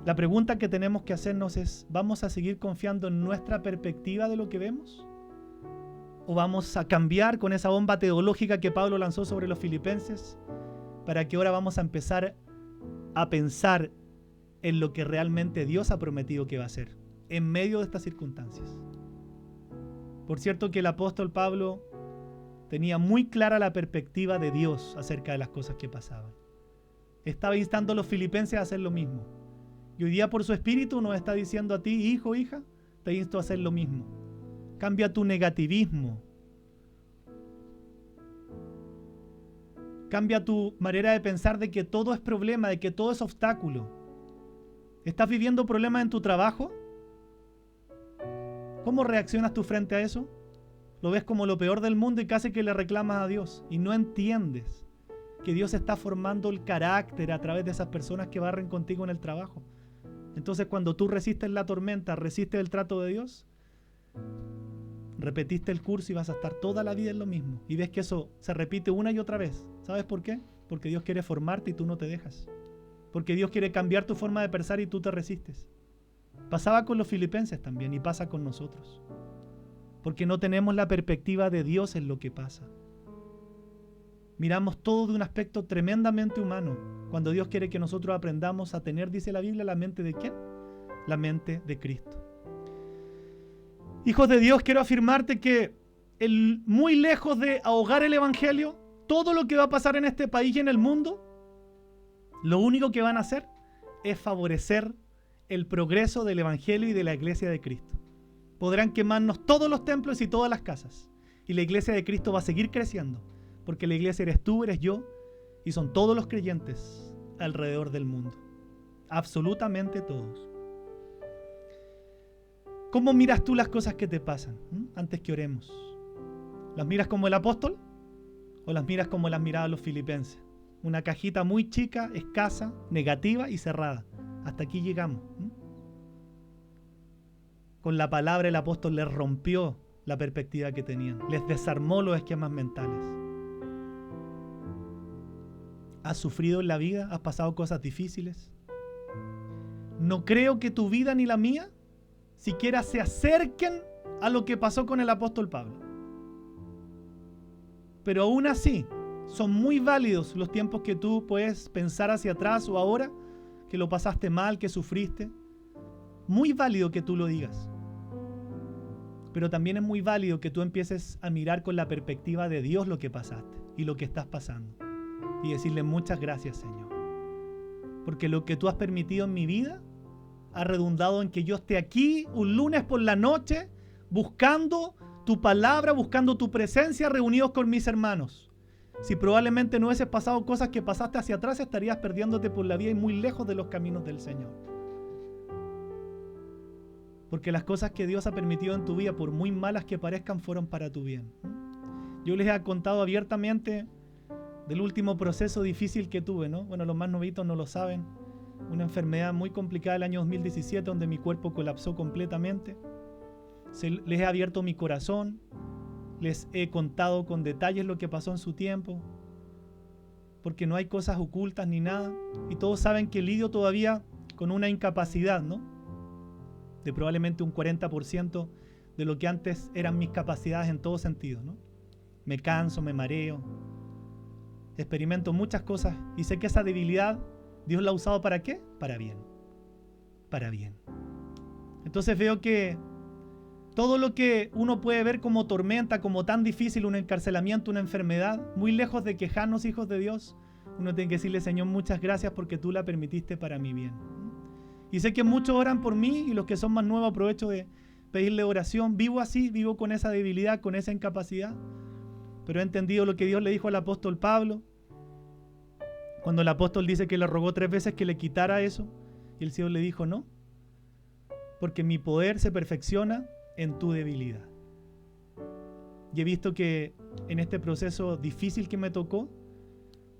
La pregunta que tenemos que hacernos es, ¿vamos a seguir confiando en nuestra perspectiva de lo que vemos? o vamos a cambiar con esa bomba teológica que Pablo lanzó sobre los filipenses, para que ahora vamos a empezar a pensar en lo que realmente Dios ha prometido que va a hacer en medio de estas circunstancias. Por cierto que el apóstol Pablo tenía muy clara la perspectiva de Dios acerca de las cosas que pasaban. Estaba instando a los filipenses a hacer lo mismo. Y hoy día por su espíritu nos está diciendo a ti, hijo, hija, te insto a hacer lo mismo. Cambia tu negativismo. Cambia tu manera de pensar de que todo es problema, de que todo es obstáculo. ¿Estás viviendo problemas en tu trabajo? ¿Cómo reaccionas tú frente a eso? Lo ves como lo peor del mundo y casi que le reclamas a Dios. Y no entiendes que Dios está formando el carácter a través de esas personas que barren contigo en el trabajo. Entonces cuando tú resistes la tormenta, resistes el trato de Dios, repetiste el curso y vas a estar toda la vida en lo mismo. Y ves que eso se repite una y otra vez. ¿Sabes por qué? Porque Dios quiere formarte y tú no te dejas. Porque Dios quiere cambiar tu forma de pensar y tú te resistes. Pasaba con los filipenses también y pasa con nosotros. Porque no tenemos la perspectiva de Dios en lo que pasa. Miramos todo de un aspecto tremendamente humano, cuando Dios quiere que nosotros aprendamos a tener, dice la Biblia, la mente de ¿quién? La mente de Cristo. Hijos de Dios, quiero afirmarte que muy lejos de ahogar el Evangelio, todo lo que va a pasar en este país y en el mundo, lo único que van a hacer es favorecer el progreso del Evangelio y de la iglesia de Cristo. Podrán quemarnos todos los templos y todas las casas, y la iglesia de Cristo va a seguir creciendo, porque la iglesia eres tú, eres yo, y son todos los creyentes alrededor del mundo. Absolutamente todos. ¿Cómo miras tú las cosas que te pasan? Antes que oremos. ¿Las miras como el apóstol? ¿O las miras como las miraban los filipenses? Una cajita muy chica, escasa, negativa y cerrada. Hasta aquí llegamos. Con la palabra el apóstol les rompió la perspectiva que tenían. Les desarmó los esquemas mentales. ¿Has sufrido en la vida? ¿Has pasado cosas difíciles? No creo que tu vida ni la mía siquiera se acerquen a lo que pasó con el apóstol Pablo. Pero aún así, son muy válidos los tiempos que tú puedes pensar hacia atrás o ahora, que lo pasaste mal, que sufriste. Muy válido que tú lo digas. Pero también es muy válido que tú empieces a mirar con la perspectiva de Dios lo que pasaste y lo que estás pasando. Y decirle muchas gracias, Señor. Porque lo que tú has permitido en mi vida ha redundado en que yo esté aquí un lunes por la noche buscando tu palabra, buscando tu presencia, reunidos con mis hermanos. Si probablemente no hubieses pasado cosas que pasaste hacia atrás, estarías perdiéndote por la vida y muy lejos de los caminos del Señor. Porque las cosas que Dios ha permitido en tu vida, por muy malas que parezcan, fueron para tu bien. Yo les he contado abiertamente del último proceso difícil que tuve, ¿no? Bueno, los más novitos no lo saben. Una enfermedad muy complicada el año 2017, donde mi cuerpo colapsó completamente. Les he abierto mi corazón, les he contado con detalles lo que pasó en su tiempo, porque no hay cosas ocultas ni nada. Y todos saben que lidio todavía con una incapacidad, ¿no? De probablemente un 40% de lo que antes eran mis capacidades en todo sentido, ¿no? Me canso, me mareo, experimento muchas cosas y sé que esa debilidad Dios la ha usado ¿para qué? Para bien. Para bien. Entonces veo que todo lo que uno puede ver como tormenta, como tan difícil, un encarcelamiento, una enfermedad, muy lejos de quejarnos, hijos de Dios, uno tiene que decirle, Señor, muchas gracias porque tú la permitiste para mi bien. Y sé que muchos oran por mí y los que son más nuevos aprovecho de pedirle oración. Vivo así, vivo con esa debilidad, con esa incapacidad, pero he entendido lo que Dios le dijo al apóstol Pablo. Cuando el apóstol dice que le rogó 3 veces que le quitara eso, y el Señor le dijo, no, porque mi poder se perfecciona en tu debilidad. Y he visto que en este proceso difícil que me tocó,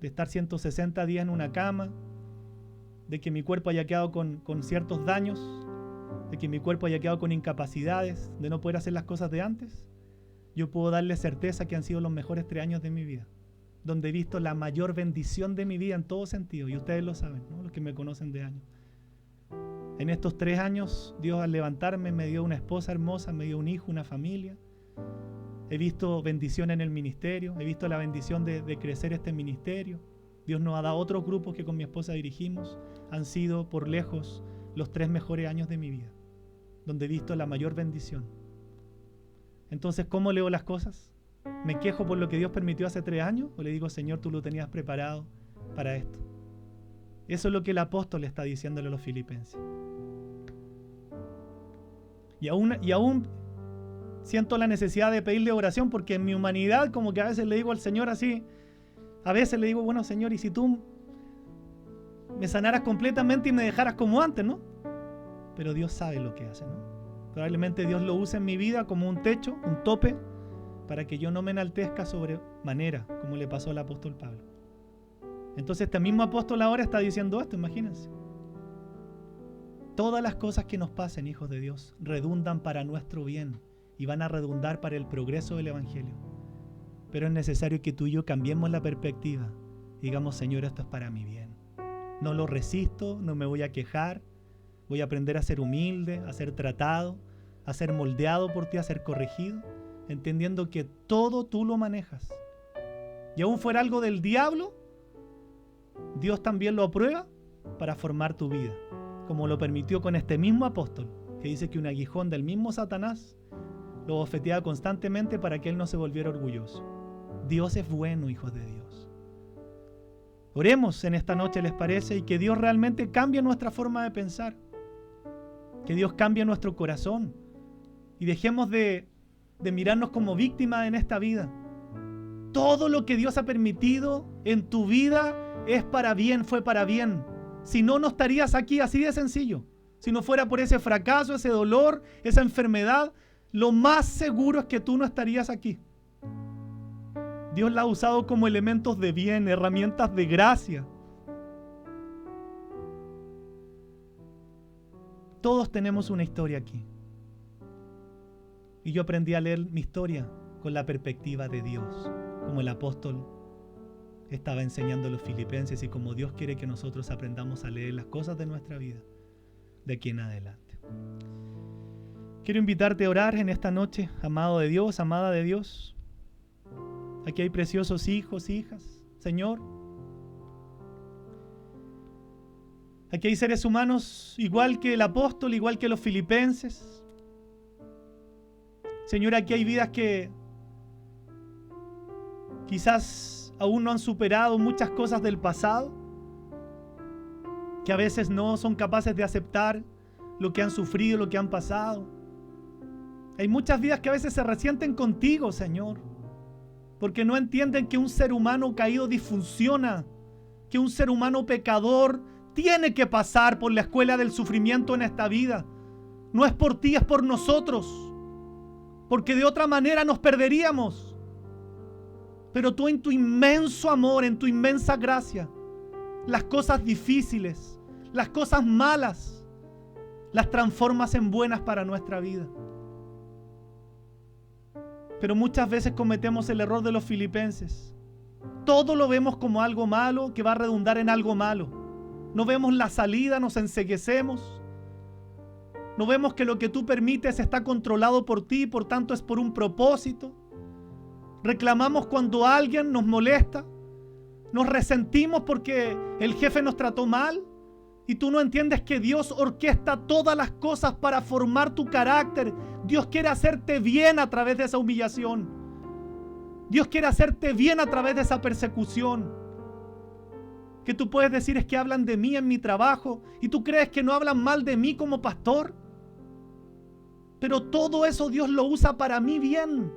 de estar 160 días en una cama, de que mi cuerpo haya quedado con ciertos daños, de que mi cuerpo haya quedado con incapacidades, de no poder hacer las cosas de antes, yo puedo darle certeza que han sido los mejores 3 años de mi vida, donde he visto la mayor bendición de mi vida en todo sentido, y ustedes lo saben, ¿no? Los que me conocen de años. En estos 3 años, Dios al levantarme me dio una esposa hermosa, me dio un hijo, una familia. He visto bendición en el ministerio, he visto la bendición de crecer este ministerio. Dios nos ha dado otros grupos que con mi esposa dirigimos. Han sido por lejos los 3 mejores años de mi vida, donde he visto la mayor bendición. Entonces, ¿cómo leo las cosas? ¿Me quejo por lo que Dios permitió hace 3 años? ¿O le digo, Señor, tú lo tenías preparado para esto? Eso es lo que el apóstol está diciéndole a los filipenses. Y aún siento la necesidad de pedirle oración, porque en mi humanidad como que a veces le digo al Señor así, a veces le digo, bueno, Señor, ¿y si tú me sanaras completamente y me dejaras como antes, no? Pero Dios sabe lo que hace, ¿no? Probablemente Dios lo use en mi vida como un techo, un tope, para que yo no me enaltezca sobremanera, como le pasó al apóstol Pablo. Entonces este mismo apóstol ahora está diciendo esto, imagínense. Todas las cosas que nos pasen, hijos de Dios, redundan para nuestro bien y van a redundar para el progreso del Evangelio. Pero es necesario que tú y yo cambiemos la perspectiva. Digamos, Señor, esto es para mi bien. No lo resisto, no me voy a quejar. Voy a aprender a ser humilde, a ser tratado, a ser moldeado por ti, a ser corregido, entendiendo que todo tú lo manejas. Y aún fuera algo del diablo, Dios también lo aprueba para formar tu vida, como lo permitió con este mismo apóstol, que dice que un aguijón del mismo Satanás lo bofeteaba constantemente para que él no se volviera orgulloso. Dios es bueno, hijos de Dios. Oremos en esta noche, ¿les parece? Y que Dios realmente cambie nuestra forma de pensar. Que Dios cambie nuestro corazón. Y dejemos de mirarnos como víctimas en esta vida. Todo lo que Dios ha permitido en tu vida es para bien, fue para bien. Si no, no estarías aquí, así de sencillo. Si no fuera por ese fracaso, ese dolor, esa enfermedad, lo más seguro es que tú no estarías aquí. Dios la ha usado como elementos de bien, herramientas de gracia. Todos tenemos una historia aquí. Y yo aprendí a leer mi historia con la perspectiva de Dios, como el apóstol estaba enseñando a los filipenses y como Dios quiere que nosotros aprendamos a leer las cosas de nuestra vida de aquí en adelante. Quiero invitarte a orar en esta noche, amado de Dios, amada de Dios. Aquí hay preciosos hijos, hijas, Señor. Aquí hay seres humanos igual que el apóstol, igual que los filipenses. Señor, aquí hay vidas que quizás aún no han superado muchas cosas del pasado, que a veces no son capaces de aceptar lo que han sufrido, lo que han pasado. Hay muchas vidas que a veces se resienten contigo, Señor, porque no entienden que un ser humano caído disfunciona, que un ser humano pecador tiene que pasar por la escuela del sufrimiento en esta vida. No es por ti, es por nosotros, porque de otra manera nos perderíamos. Pero tú en tu inmenso amor, en tu inmensa gracia, las cosas difíciles, las cosas malas, las transformas en buenas para nuestra vida. Pero muchas veces cometemos el error de los filipenses. Todo lo vemos como algo malo que va a redundar en algo malo. No vemos la salida, nos enceguecemos. No vemos que lo que tú permites está controlado por ti, por tanto es por un propósito. Reclamamos cuando alguien nos molesta. Nos resentimos porque el jefe nos trató mal. Y tú no entiendes que Dios orquesta todas las cosas para formar tu carácter. Dios quiere hacerte bien a través de esa humillación. Dios quiere hacerte bien a través de esa persecución. Que tú puedes decir es que hablan de mí en mi trabajo y tú crees que no hablan mal de mí como pastor. Pero todo eso Dios lo usa para mi bien.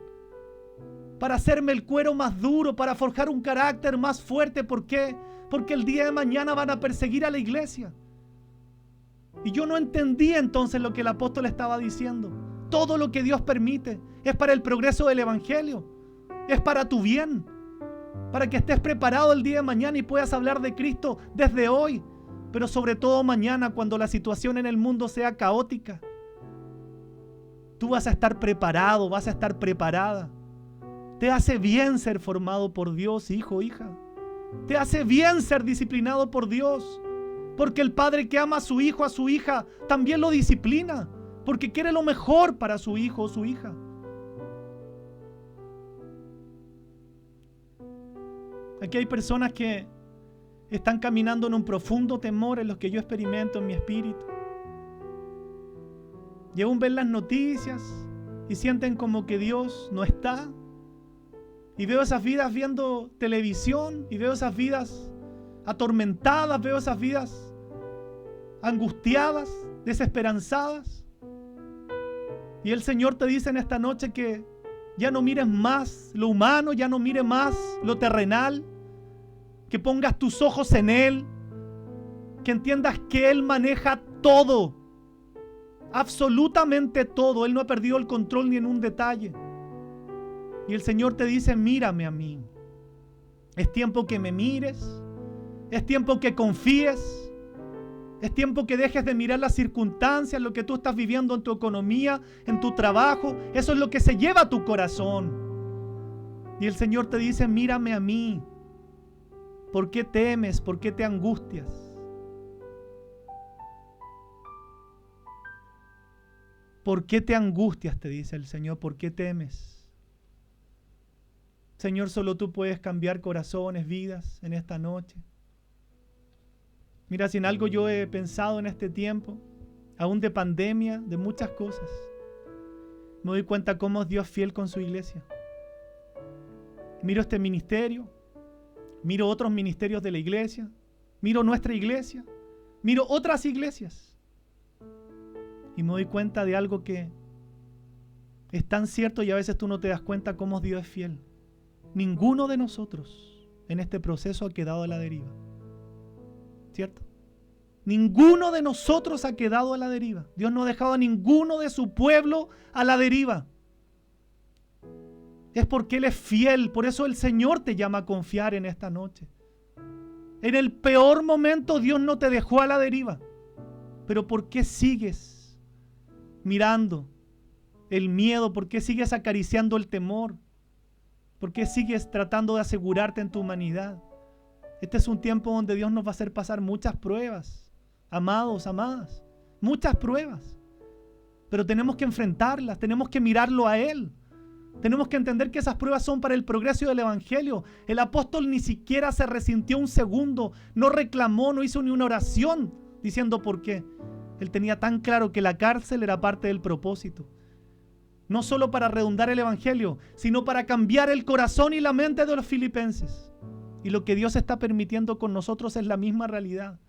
Para hacerme el cuero más duro, para forjar un carácter más fuerte. ¿Por qué? Porque el día de mañana van a perseguir a la iglesia. Y yo no entendía entonces lo que el apóstol estaba diciendo. Todo lo que Dios permite es para el progreso del evangelio. Es para tu bien. Para que estés preparado el día de mañana y puedas hablar de Cristo desde hoy. Pero sobre todo mañana cuando la situación en el mundo sea caótica. Tú vas a estar preparado, vas a estar preparada. Te hace bien ser formado por Dios, hijo, hija. Te hace bien ser disciplinado por Dios. Porque el padre que ama a su hijo, a su hija, también lo disciplina. Porque quiere lo mejor para su hijo o su hija. Aquí hay personas que están caminando en un profundo temor en los que yo experimento en mi espíritu. Y aún ven las noticias y sienten como que Dios no está. Y veo esas vidas viendo televisión y veo esas vidas atormentadas, veo esas vidas angustiadas, desesperanzadas. Y el Señor te dice en esta noche que ya no mires más lo humano, ya no mires más lo terrenal, que pongas tus ojos en Él, que entiendas que Él maneja todo, absolutamente todo. Él no ha perdido el control ni en un detalle. Y el Señor te dice, mírame a mí. Es tiempo que me mires, es tiempo que confíes. Es tiempo que dejes de mirar las circunstancias, lo que tú estás viviendo en tu economía, en tu trabajo. Eso es lo que se lleva a tu corazón. Y el Señor te dice, mírame a mí. ¿Por qué temes? ¿Por qué te angustias? ¿Por qué te angustias? Te dice el Señor. ¿Por qué temes? Señor, solo tú puedes cambiar corazones, vidas en esta noche. Mira, si en algo yo he pensado en este tiempo, aún de pandemia, de muchas cosas, me doy cuenta cómo es Dios fiel con su iglesia. Miro este ministerio, miro otros ministerios de la iglesia, miro nuestra iglesia, miro otras iglesias y me doy cuenta de algo que es tan cierto y a veces tú no te das cuenta cómo Dios es fiel. Ninguno de nosotros en este proceso ha quedado a la deriva. ¿Cierto? Ninguno de nosotros ha quedado a la deriva. Dios no ha dejado a ninguno de su pueblo a la deriva. Es porque Él es fiel. Por eso el Señor te llama a confiar en esta noche. En el peor momento Dios no te dejó a la deriva. Pero ¿por qué sigues mirando el miedo? ¿Por qué sigues acariciando el temor? ¿Por qué sigues tratando de asegurarte en tu humanidad? Este es un tiempo donde Dios nos va a hacer pasar muchas pruebas, amados, amadas, muchas pruebas. Pero tenemos que enfrentarlas, tenemos que mirarlo a Él. Tenemos que entender que esas pruebas son para el progreso del Evangelio. El apóstol ni siquiera se resintió un segundo, no reclamó, no hizo ni una oración diciendo por qué. Él tenía tan claro que la cárcel era parte del propósito. No solo para redundar el Evangelio, sino para cambiar el corazón y la mente de los filipenses. Y lo que Dios está permitiendo con nosotros es la misma realidad.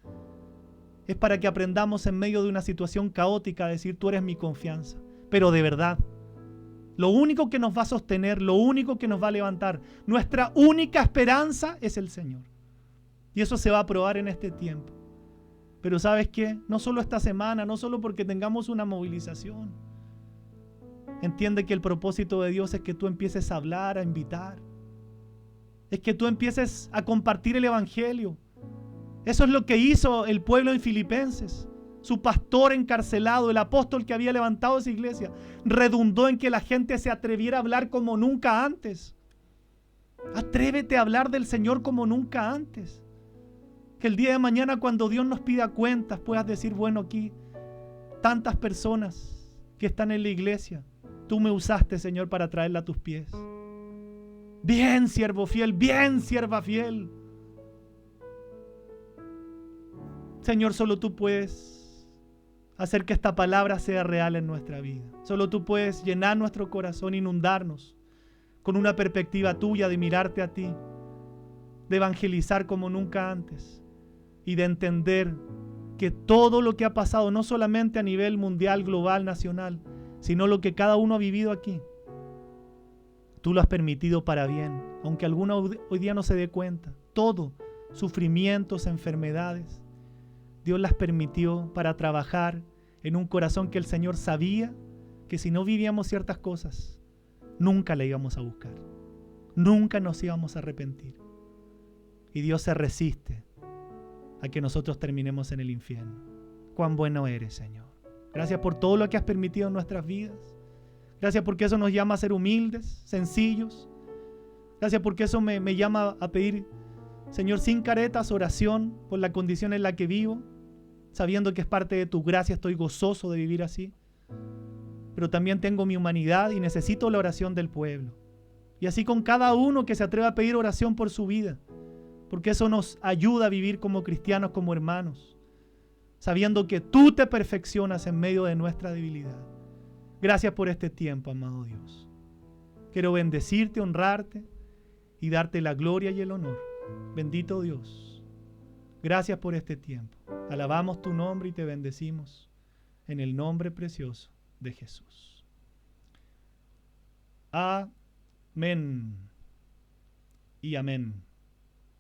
Es para que aprendamos en medio de una situación caótica a decir, tú eres mi confianza. Pero de verdad, lo único que nos va a sostener, lo único que nos va a levantar, nuestra única esperanza es el Señor. Y eso se va a probar en este tiempo. Pero ¿sabes qué? No solo esta semana, no solo porque tengamos una movilización. Entiende que el propósito de Dios es que tú empieces a hablar, a invitar. Es que tú empieces a compartir el Evangelio. Eso es lo que hizo el pueblo en Filipenses. Su pastor encarcelado, el apóstol que había levantado esa iglesia, redundó en que la gente se atreviera a hablar como nunca antes. Atrévete a hablar del Señor como nunca antes. Que el día de mañana, cuando Dios nos pida cuentas, puedas decir, bueno, aquí tantas personas que están en la iglesia, tú me usaste, Señor, para traerla a tus pies. Bien, siervo fiel, bien, sierva fiel. Señor, solo tú puedes hacer que esta palabra sea real en nuestra vida. Solo tú puedes llenar nuestro corazón, inundarnos con una perspectiva tuya de mirarte a ti, de evangelizar como nunca antes y de entender que todo lo que ha pasado, no solamente a nivel mundial, global, nacional, sino lo que cada uno ha vivido aquí, tú lo has permitido para bien, aunque alguno hoy día no se dé cuenta. Todo, sufrimientos, enfermedades, Dios las permitió para trabajar en un corazón que el Señor sabía que si no vivíamos ciertas cosas, nunca la íbamos a buscar, nunca nos íbamos a arrepentir. Y Dios se resiste a que nosotros terminemos en el infierno. Cuán bueno eres, Señor. Gracias por todo lo que has permitido en nuestras vidas. Gracias porque eso nos llama a ser humildes, sencillos. Gracias porque eso me llama a pedir, Señor, sin caretas, oración por la condición en la que vivo, sabiendo que es parte de tu gracia. Estoy gozoso de vivir así. Pero también tengo mi humanidad y necesito la oración del pueblo. Y así con cada uno que se atreva a pedir oración por su vida. porque eso nos ayuda a vivir como cristianos, como hermanos, sabiendo que tú te perfeccionas en medio de nuestra debilidad. Gracias por este tiempo, amado Dios. Quiero bendecirte, honrarte y darte la gloria y el honor. Bendito Dios. Gracias por este tiempo. Alabamos tu nombre y te bendecimos en el nombre precioso de Jesús. Amén y amén.